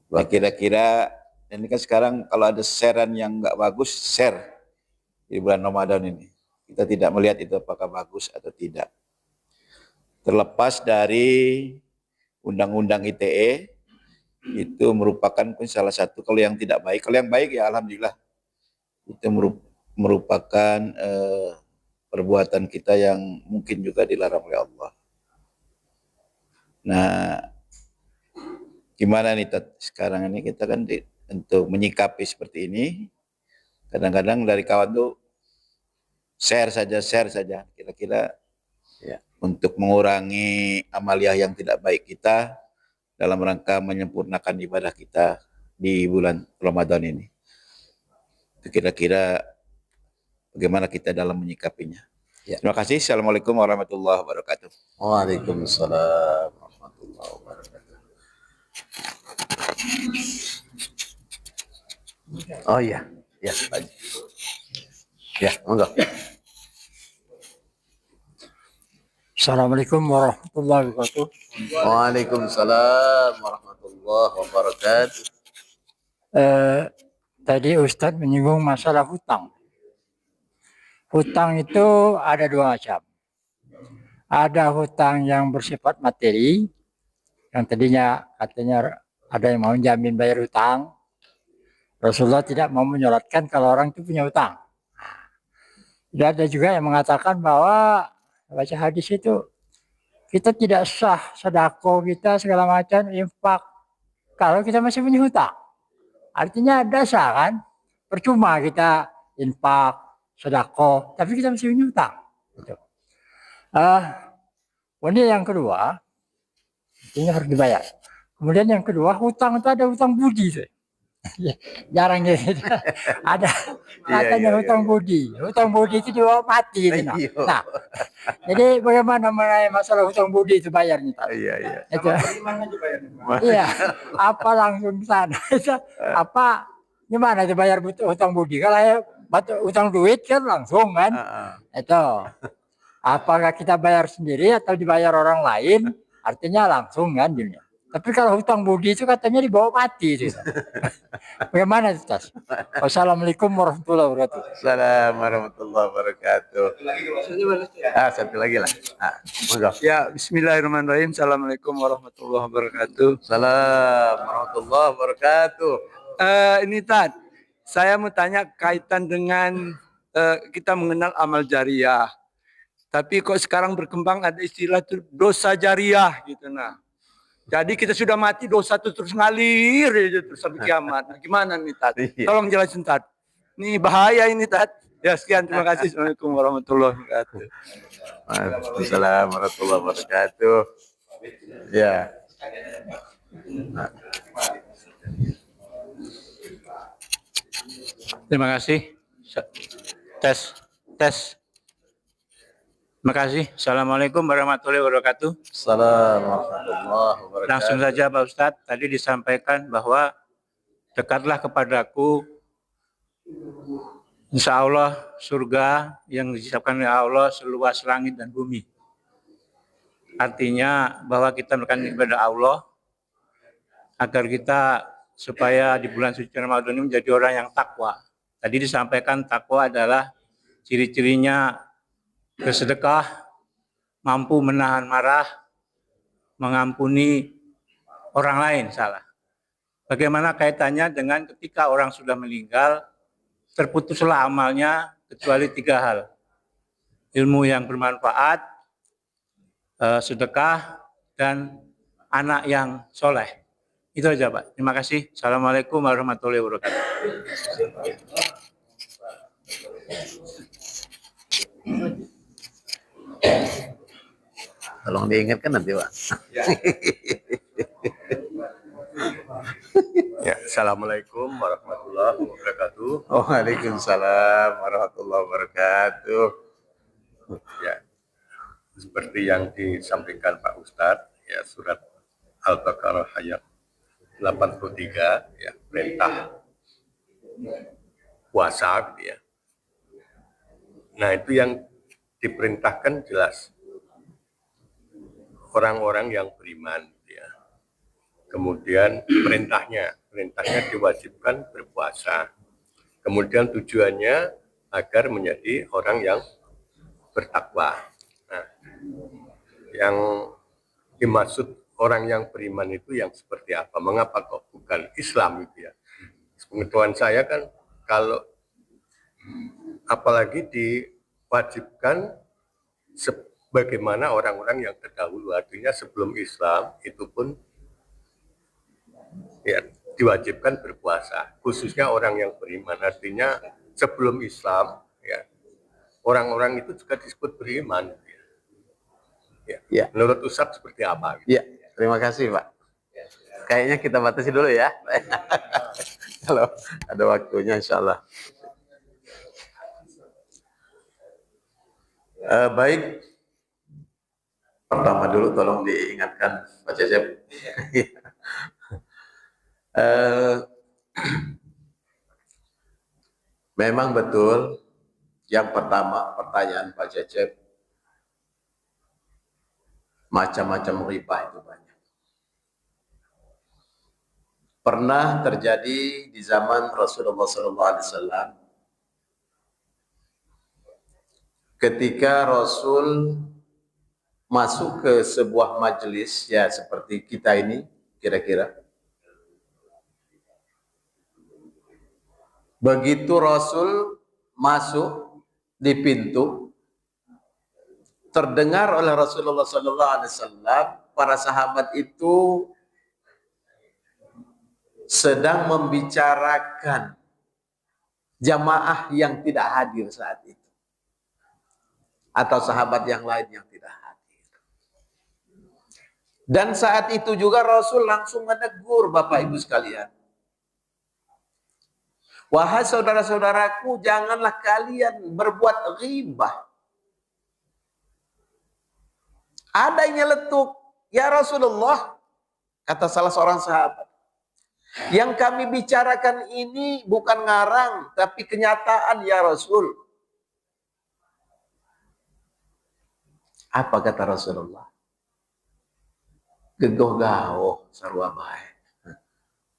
Nah, kira-kira ini kan sekarang kalau ada sharean yang nggak bagus, share di bulan Ramadan ini. Kita tidak melihat itu apakah bagus atau tidak. Terlepas dari Undang-Undang ITE, itu merupakan salah satu, kalau yang tidak baik. Kalau yang baik ya alhamdulillah, itu merupakan perbuatan kita yang mungkin juga dilarang oleh Allah. Nah, gimana nih sekarang ini kita kan untuk menyikapi seperti ini, kadang-kadang dari kawan tuh share saja, kira-kira ya, untuk mengurangi amaliah yang tidak baik kita dalam rangka menyempurnakan ibadah kita di bulan Ramadan ini. Itu kira-kira bagaimana kita dalam menyikapinya. Ya. Terima kasih. Assalamualaikum warahmatullahi wabarakatuh. Waalaikumsalam warahmatullahi wabarakatuh. Oh iya, ya, ya, monggo. Assalamualaikum warahmatullahi wabarakatuh. Waalaikumsalam warahmatullahi wabarakatuh. Tadi Ustadz menyinggung masalah hutang. Hutang itu ada dua macam. Ada hutang yang bersifat materi, yang tadinya katanya ada yang mau jamin bayar hutang. Rasulullah tidak mau menyolatkan kalau orang itu punya hutang. Dan ada juga yang mengatakan bahwa baca hadis itu kita tidak sah sedekah kita segala macam infak kalau kita masih punya hutang. Artinya ada sah kan? Percuma kita infak, sedekah, tapi kita masih punya hutang. Gitu. Kemudian yang kedua, ini harus dibayar. Kemudian yang kedua, hutang itu ada hutang budi. Jarang gitu. Ada katanya hutang budi. Hutang budi itu dibawa mati. Nah, jadi bagaimana mengenai masalah hutang budi itu bayarnya? Iya. Itu. Iya. Apa langsung sana? Apa gimana itu bayar hutang budi? Kalau hutang duit kan langsung kan? Itu. Apakah kita bayar sendiri atau dibayar orang lain? Artinya langsung kan dunia. Tapi kalau hutang budi itu katanya dibawa mati itu. Bagaimana itu Tas? Wassalamualaikum warahmatullahi wabarakatuh. Assalamualaikum warahmatullahi wabarakatuh. Satu lagi lah. Monggo. Ya, bismillahirrahmanirrahim. Assalamualaikum warahmatullahi wabarakatuh. Assalamualaikum warahmatullahi wabarakatuh. Ini Tad, saya mau tanya kaitan dengan kita mengenal amal jariah. Tapi kok sekarang berkembang ada istilah itu dosa jariah gitu. Nah, jadi kita sudah mati dosa itu terus ngalir terus sampai kiamat. Nah, gimana nih Tad? Tolong jelasin Tad. Ini bahaya ini Tad. Ya sekian, terima kasih. Assalamualaikum warahmatullahi wabarakatuh. Waalaikumsalam warahmatullahi wabarakatuh. Ya. Terima kasih. Tes, tes. Terima kasih. Assalamualaikum warahmatullahi wabarakatuh. Assalamualaikum warahmatullahi wabarakatuh. Langsung saja Pak Ustadz, tadi disampaikan bahwa dekatlah kepadaku, insya Allah surga yang disiapkan oleh Allah seluas langit dan bumi. Artinya bahwa kita mendekatkan kepada Allah agar kita supaya di bulan suci Ramadan ini menjadi orang yang takwa. Tadi disampaikan takwa adalah ciri-cirinya bersedekah, mampu menahan marah, mengampuni orang lain salah. Bagaimana kaitannya dengan ketika orang sudah meninggal, terputuslah amalnya kecuali 3 hal. Ilmu yang bermanfaat, sedekah, dan anak yang soleh. Itu aja Pak. Terima kasih. Assalamualaikum warahmatullahi wabarakatuh. Tolong diingatkan nanti, Pak. Ya, Assalamualaikum warahmatullahi wabarakatuh. Waalaikumsalam warahmatullahi wabarakatuh. Ya, seperti yang disampaikan Pak Ustadz, ya surat Al-Baqarah ayat 83, ya perintah puasa, gitu ya. Nah itu yang diperintahkan jelas orang-orang yang beriman, gitu ya. Kemudian perintahnya diwajibkan berpuasa. Kemudian tujuannya agar menjadi orang yang bertakwa. Nah, yang dimaksud orang yang beriman itu yang seperti apa? Mengapa kok bukan Islam itu ya? Pengetahuan saya kan kalau apalagi diwajibkan sebagaimana orang-orang yang terdahulu, artinya sebelum Islam itu pun ya diwajibkan berpuasa, khususnya orang yang beriman. Artinya sebelum Islam ya orang-orang itu juga disebut beriman. Ya. Menurut Ustadz seperti apa? Ya, terima kasih Pak. Kayaknya kita batasi dulu ya. Kalau ada waktunya insya Allah. Baik. Pertama dulu tolong diingatkan Pak Cecep. Memang betul. Yang pertama pertanyaan Pak Cecep, macam-macam riba itu banyak. Pernah terjadi di zaman Rasulullah SAW ketika Rasul masuk ke sebuah majelis ya seperti kita ini kira-kira. Begitu Rasul masuk di pintu, terdengar oleh Rasulullah SAW, para sahabat itu sedang membicarakan jamaah yang tidak hadir saat itu, atau sahabat yang lain yang tidak hadir. Dan saat itu juga Rasul langsung menegur Bapak Ibu sekalian. Wahai saudara-saudaraku, janganlah kalian berbuat ghibah. Ada yang nyeletuk, ya Rasulullah, kata salah seorang sahabat, yang kami bicarakan ini bukan ngarang, tapi kenyataan ya Rasul. Apa kata Rasulullah? Gegoh-gaoh sarua bae.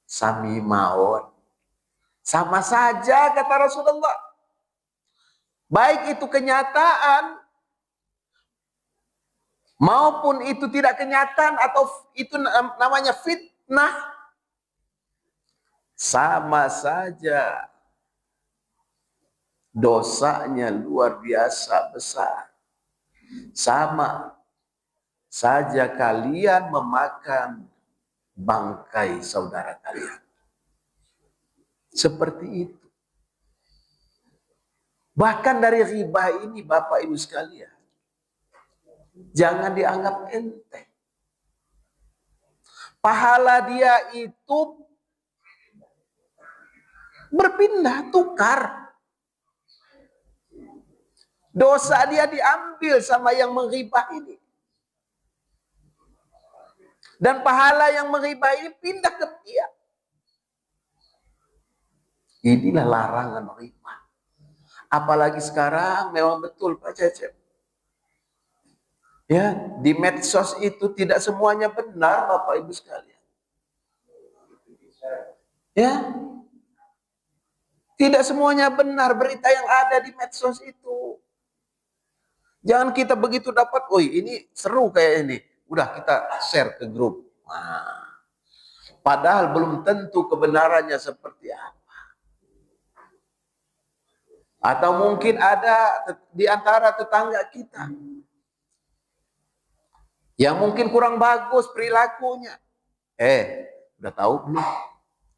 Sami maon. Sama saja kata Rasulullah. Baik itu kenyataan maupun itu tidak kenyataan atau itu namanya fitnah, sama saja dosanya luar biasa besar. Sama saja kalian memakan bangkai saudara kalian. Seperti itu. Bahkan dari riba ini Bapak Ibu sekalian, jangan dianggap enteng. Pahala dia itu berpindah, tukar. Dosa dia diambil sama yang menghibah ini. Dan pahala yang menghibah ini pindah ke dia. Inilah larangan riba. Apalagi sekarang memang betul Pak Cecep. Ya, di medsos itu tidak semuanya benar Bapak Ibu sekalian. Ya, tidak semuanya benar berita yang ada di medsos itu. Jangan kita begitu dapat, oh ini seru kayak ini, udah kita share ke grup. Nah, padahal belum tentu kebenarannya seperti apa. Atau mungkin ada di antara tetangga kita yang mungkin kurang bagus perilakunya. Udah tahu belum?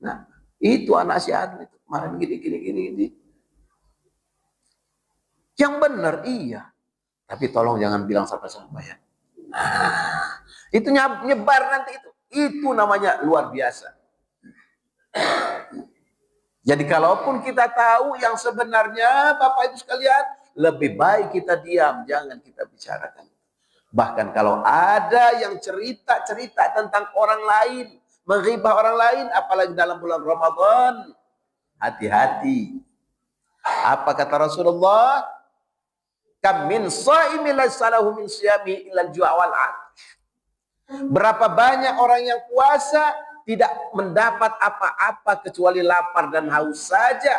Nah, itu anak si Anu itu kemarin gini. Yang benar iya. Tapi tolong jangan bilang siapa-siapa ya. Nah, itu nyebar nanti itu. Itu namanya luar biasa. Jadi kalaupun kita tahu yang sebenarnya Bapak Ibu sekalian, lebih baik kita diam, jangan kita bicarakan. Bahkan kalau ada yang cerita-cerita tentang orang lain, menghibah orang lain, apalagi dalam bulan Ramadan, hati-hati. Apa kata Rasulullah? Kam min shaimin laysa lahu min siyami illa al-ju' wal 'atash. Berapa banyak orang yang puasa tidak mendapat apa-apa kecuali lapar dan haus saja.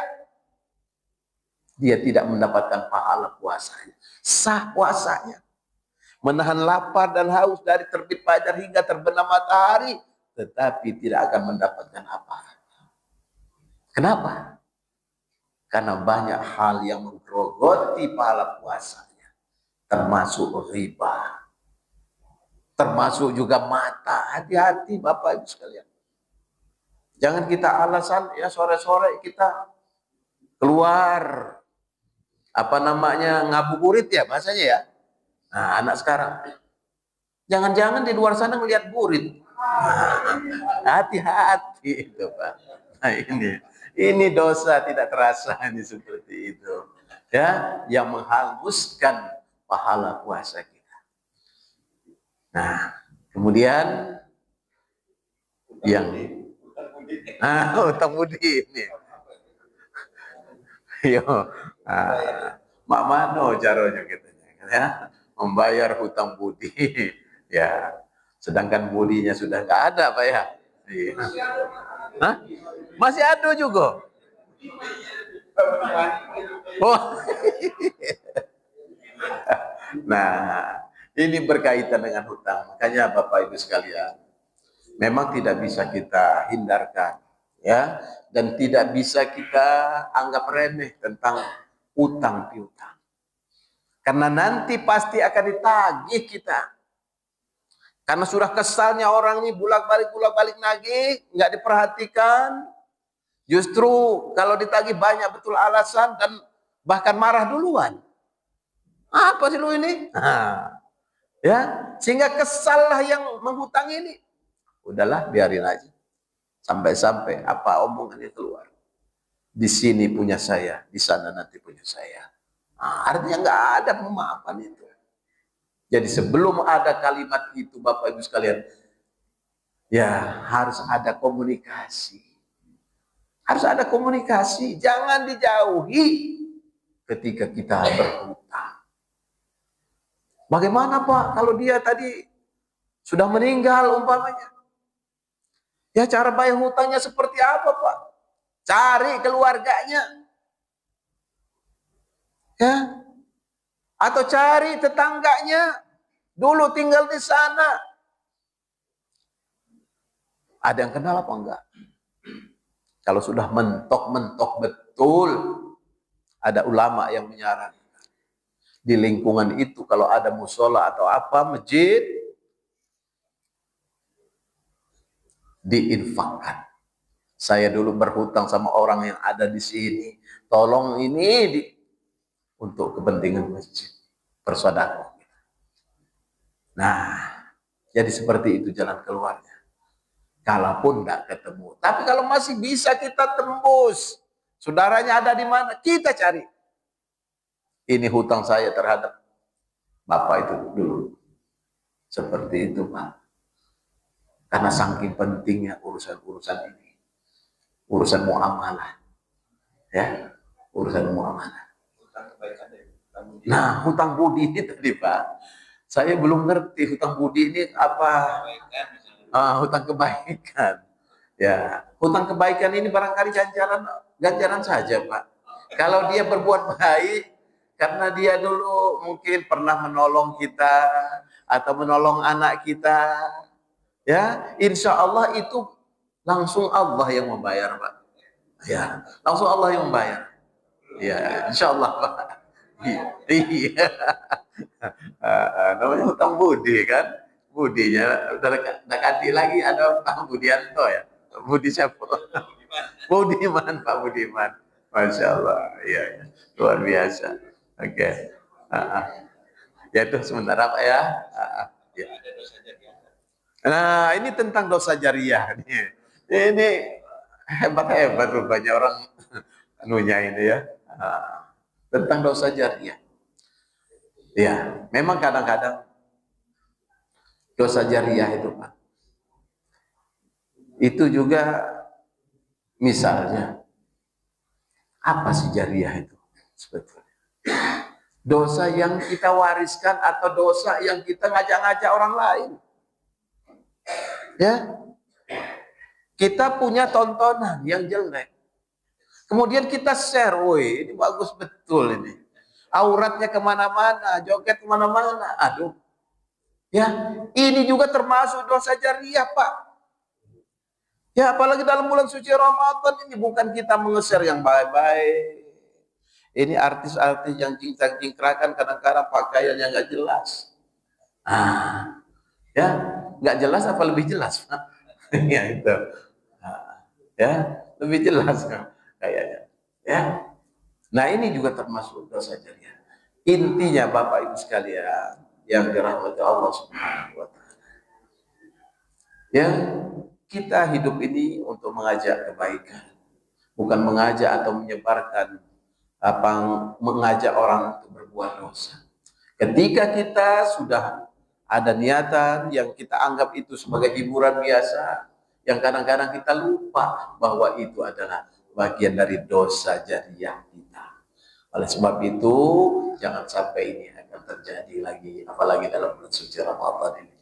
Dia tidak mendapatkan pahala puasanya. Sah puasanya. Menahan lapar dan haus dari terbit fajar hingga terbenam matahari, tetapi tidak akan mendapatkan apa-apa. Kenapa? Karena banyak hal yang menggerogoti pahala puasanya. Termasuk riba. Termasuk juga mata. Hati-hati Bapak Ibu sekalian. Jangan kita alasan ya sore-sore kita keluar. Apa namanya, ngabuburit ya bahasanya ya. Nah, anak sekarang. Jangan-jangan di luar sana ngelihat burit. Hati-hati itu Pak. Nah ini dosa tidak terasa ini seperti itu. Ya, yang menghanguskan pahala puasa kita. Nah, kemudian yang utang budi ini. Yo, mak mano caranya katanya ya, membayar hutang budi. Ya, sedangkan budinya sudah nggak ada Pak ya. Hah? Masih ada juga. Oh. Nah, ini berkaitan dengan hutang. Makanya Bapak Ibu sekalian, memang tidak bisa kita hindarkan, ya, dan tidak bisa kita anggap remeh tentang utang piutang. Karena nanti pasti akan ditagih kita. Karena sudah kesalnya orang ini bolak balik nagih, nggak diperhatikan. Justru kalau ditagih banyak betul alasan dan bahkan marah duluan. Apa sih lu ini? Ya, sehingga kesal lah yang menghutang ini. Udahlah, biarin aja. Sampai-sampai apa omongannya keluar. Di sini punya saya, di sana nanti punya saya. Artinya nggak ada pemaafan itu. Jadi sebelum ada kalimat itu Bapak Ibu sekalian, ya harus ada komunikasi. Harus ada komunikasi, jangan dijauhi ketika kita berhutang. Bagaimana Pak kalau dia tadi sudah meninggal umpamanya? Ya cara bayar hutangnya seperti apa Pak? Cari keluarganya. Ya. Atau cari tetangganya. Dulu tinggal di sana. Ada yang kenal apa enggak? Kalau sudah mentok-mentok betul, ada ulama yang menyarankan. Di lingkungan itu kalau ada musola atau apa, masjid, diinfakkan. Saya dulu berhutang sama orang yang ada di sini. Tolong ini untuk kepentingan masjid, bersedekah. Nah, jadi seperti itu jalan keluarnya. Kalaupun tidak ketemu, tapi kalau masih bisa kita tembus, saudaranya ada di mana, kita cari. Ini hutang saya terhadap Bapak itu dulu. Seperti itu, Pak. Karena saking pentingnya urusan-urusan ini. Urusan muamalah. Ya, urusan muamalah. Nah, hutang budi ini tadi, Pak. Saya belum ngerti hutang budi ini apa. Hutang kebaikan. Ya, hutang kebaikan ini barangkali ganjaran saja, Pak. Kalau dia berbuat baik karena dia dulu mungkin pernah menolong kita atau menolong anak kita, ya, insya Allah itu langsung Allah yang membayar, Pak. Ya, langsung Allah yang membayar. Ya, insya Allah, Pak. Iya. Namanya hutang budi kan. Budinya udah dekati lagi ada Pak Budianto ya. Budi siapa? Budiman, Pak Budiman. Masya Allah, iya, luar biasa. Oke. Ya itu sementara Pak ya. Ya. Nah ini tentang dosa jariah nih. Ini hebat rupanya orang anunya ini ya. Tentang dosa jariah. Ya, memang kadang-kadang dosa jariah itu, Pak, itu juga misalnya apa sih jariah itu sebetulnya? Dosa yang kita wariskan atau dosa yang kita ngajak-ngajak orang lain. Ya, kita punya tontonan yang jelek, kemudian kita share, woi ini bagus betul ini, auratnya kemana-mana, joget kemana-mana, aduh. Ya, ini juga termasuk dosa jariah, Pak. Ya, apalagi dalam bulan suci Ramadan ini bukan kita mengeser yang baik-baik. Ini artis-artis yang cingkrang-cingkrakan kadang-kadang pakaian yang nggak jelas. Ya, nggak jelas apa lebih jelas, Pak? Ya itu. Ya, lebih jelas kan kayaknya. Ya. Nah, ini juga termasuk dosa jariah. Intinya Bapak Ibu sekalian yang dirahmati Allah Subhanahu wa taala. Yang kita hidup ini untuk mengajak kebaikan, bukan mengajak atau menyebarkan mengajak orang untuk berbuat dosa. Ketika kita sudah ada niatan yang kita anggap itu sebagai hiburan biasa, yang kadang-kadang kita lupa bahwa itu adalah bagian dari dosa jariah kita. Oleh sebab itu, jangan sampai ini akan terjadi lagi, apalagi dalam bulan suci Ramadan ini.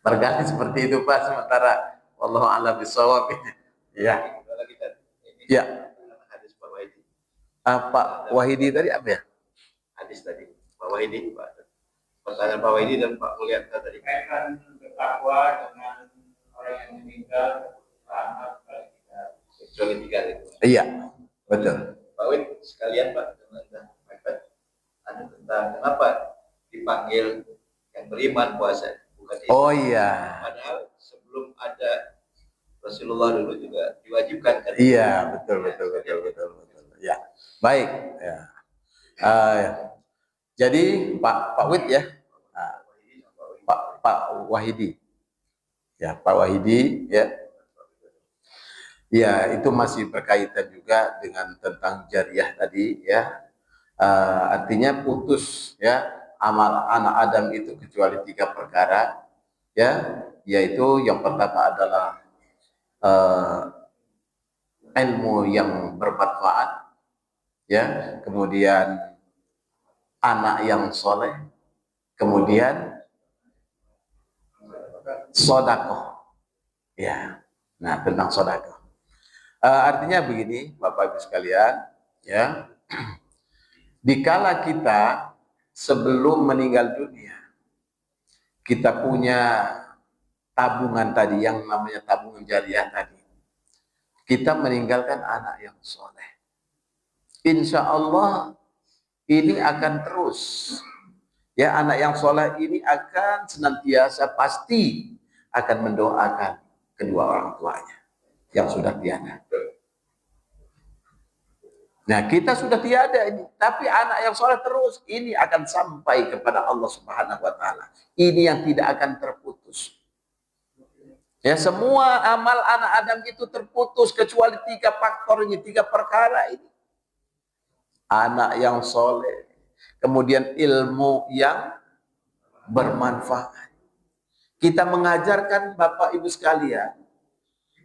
Barangkali seperti itu, Pak, sementara wallahu a'lam bishawab ini. Ya. Ya. Hadis Pak Wahidi. Pak Wahidi tadi apa ya? Hadis tadi Pak Wahidi, Pak. Pertanyaan Pak Wahidi dan Pak Mulyanta tadi. Kaitan bertakwa dengan orang yang meninggal selamat bagi kita. Kecuali 3 itu. Iya, betul. Pak Wid sekalian Pak, ada tentang kenapa dipanggil yang beriman puasa, bukan Islam. Oh iya. Padahal sebelum ada Rasulullah dulu juga diwajibkan kan. Iya, betul. Ya, baik. Ya. Jadi Pak Wid ya, Pak Wahidi, ya Pak Wahidi ya. Ya, itu masih berkaitan juga dengan tentang jariah tadi ya. Artinya putus ya amal anak Adam itu kecuali 3 perkara ya, yaitu yang pertama adalah ilmu yang bermanfaat ya, kemudian anak yang soleh, kemudian sedekah ya. Nah, tentang sedekah artinya begini Bapak Ibu sekalian ya, dikala kita sebelum meninggal dunia kita punya tabungan tadi yang namanya tabungan jariah tadi, kita meninggalkan anak yang soleh, insya Allah ini akan terus ya, anak yang soleh ini akan senantiasa pasti akan mendoakan kedua orang tuanya yang sudah tiada. Nah, kita sudah tiada ini, tapi anak yang soleh terus ini akan sampai kepada Allah Subhanahu wa taala. Ini yang tidak akan terputus. Ya, semua amal anak Adam itu terputus kecuali 3 faktor ini, 3 perkara ini. Anak yang soleh, kemudian ilmu yang bermanfaat. Kita mengajarkan Bapak Ibu sekalian,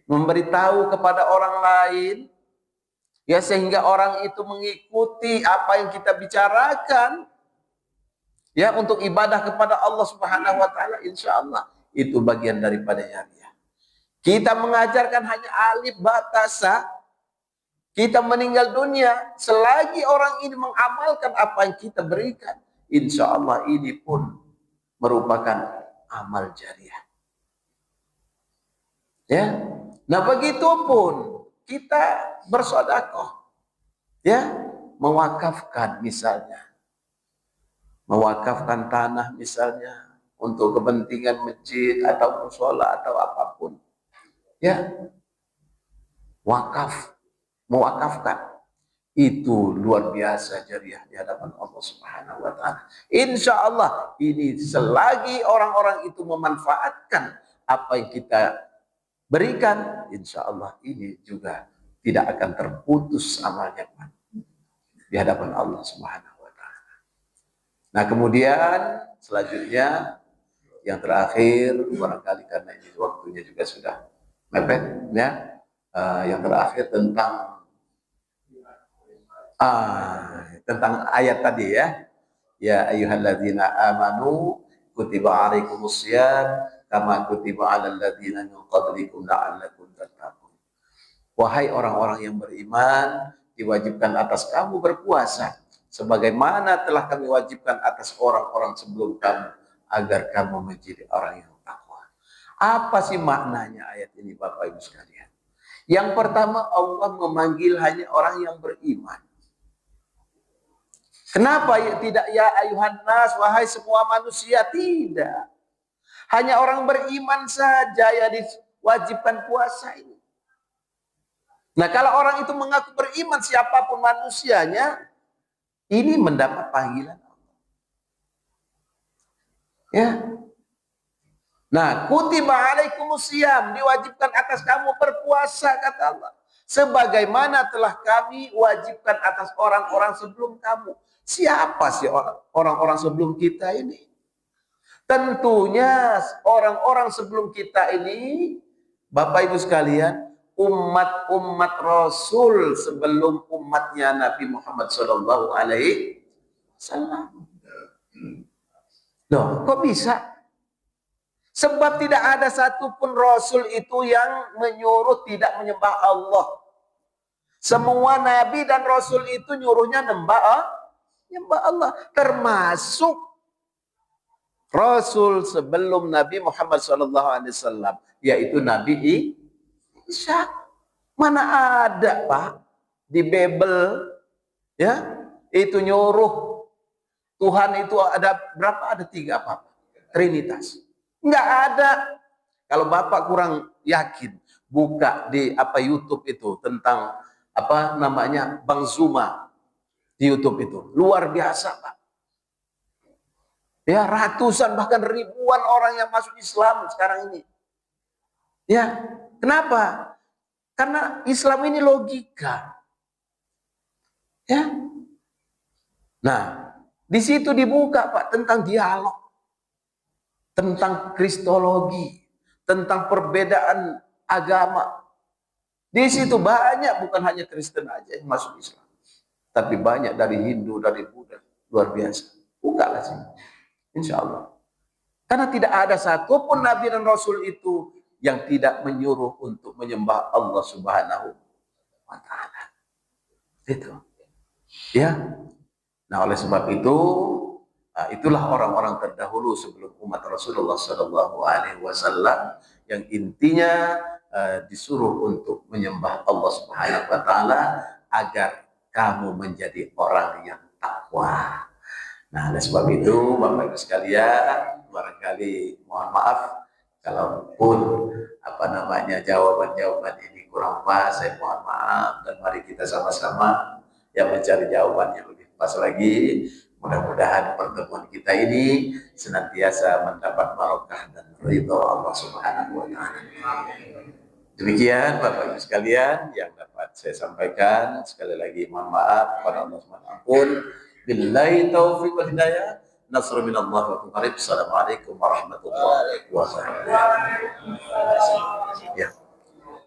memberitahu kepada orang lain, ya, sehingga orang itu mengikuti apa yang kita bicarakan, ya, untuk ibadah kepada Allah Subhanahu wa taala, insya Allah itu bagian daripada jariah. Kita mengajarkan hanya alif batasa, kita meninggal dunia, selagi orang ini mengamalkan apa yang kita berikan, insya Allah ini pun merupakan amal jariah. Ya, nah begitupun kita bersedekah, ya, mewakafkan misalnya, mewakafkan tanah misalnya untuk kepentingan masjid atau musola atau apapun, ya, wakaf, mewakafkan, itu luar biasa jariah di hadapan Allah Subhanahu wa taala. Insya Allah ini selagi orang-orang itu memanfaatkan apa yang kita berikan, insya Allah ini juga tidak akan terputus amalnya di hadapan Allah Subhanahu wa taala. Nah, kemudian selanjutnya yang terakhir, barangkali karena ini waktunya juga sudah mepet, ya, yang terakhir tentang ayat tadi, ya ayyuhalladzina amanu kutiba alaikumussyam kama kutiba alal ladzina min qablikum la'allakum tattaqun. Wahai orang-orang yang beriman, diwajibkan atas kamu berpuasa sebagaimana telah kami wajibkan atas orang-orang sebelum kamu agar kamu menjadi orang yang takwa. Apa sih maknanya ayat ini Bapak Ibu sekalian? Yang pertama, Allah memanggil hanya orang yang beriman. Kenapa tidak ya ayuhan nas, wahai semua manusia? Tidak. Hanya orang beriman saja yang diwajibkan puasa ini. Nah, kalau orang itu mengaku beriman, siapapun manusianya, ini mendapat panggilan Allah. Ya. Nah, kutiba alaikumussyam, diwajibkan atas kamu berpuasa, kata Allah. Sebagaimana telah kami wajibkan atas orang-orang sebelum kamu. Siapa sih orang-orang sebelum kita ini? Tentunya orang-orang sebelum kita ini, Bapak Ibu sekalian, umat-umat Rasul sebelum umatnya Nabi Muhammad SAW. Loh, kok bisa? Sebab tidak ada satupun Rasul itu yang menyuruh tidak menyembah Allah. Semua Nabi dan Rasul itu nyuruhnya menyembah Allah. Termasuk Rasul sebelum Nabi Muhammad SAW, yaitu Nabi Isa. Mana ada Pak di Bible, ya, itu nyuruh Tuhan itu ada berapa? Ada 3 apa? Trinitas. Enggak ada. Kalau Bapak kurang yakin, buka di YouTube itu tentang apa namanya Bang Zuma di YouTube itu. Luar biasa Pak. Ya, ratusan bahkan ribuan orang yang masuk Islam sekarang ini. Ya, kenapa? Karena Islam ini logika. Ya. Nah, di situ dibuka Pak tentang dialog, tentang kristologi, tentang perbedaan agama. Di situ banyak, bukan hanya Kristen aja yang masuk Islam, tapi banyak dari Hindu, dari Buddha. Luar biasa. Bukalah sih. Insya Allah. Karena tidak ada satupun Nabi dan Rasul itu yang tidak menyuruh untuk menyembah Allah Subhanahu wa Ta'ala. Itu. Ya. Nah, oleh sebab itu, itulah orang-orang terdahulu sebelum umat Rasulullah SAW yang intinya disuruh untuk menyembah Allah Subhanahu wa Ta'ala agar kamu menjadi orang yang takwa. Nah, oleh sebab itu, Bapak Ibu sekalian, barangkali mohon maaf kalaupun jawaban-jawaban ini kurang pas, saya mohon maaf, dan mari kita sama-sama yang mencari jawaban yang lebih pas lagi. Mudah-mudahan pertemuan kita ini senantiasa mendapat barokah dan ridho Allah Subhanahu wa taala. Demikian Bapak Ibu sekalian yang dapat saya sampaikan. Sekali lagi mohon maaf kepada Allah Subhanahu wa taala. Billahi taufiq wal hidayah. Nasr minallah wa qarib. Assalamualaikum warahmatullahi wabarakatuh. Ya.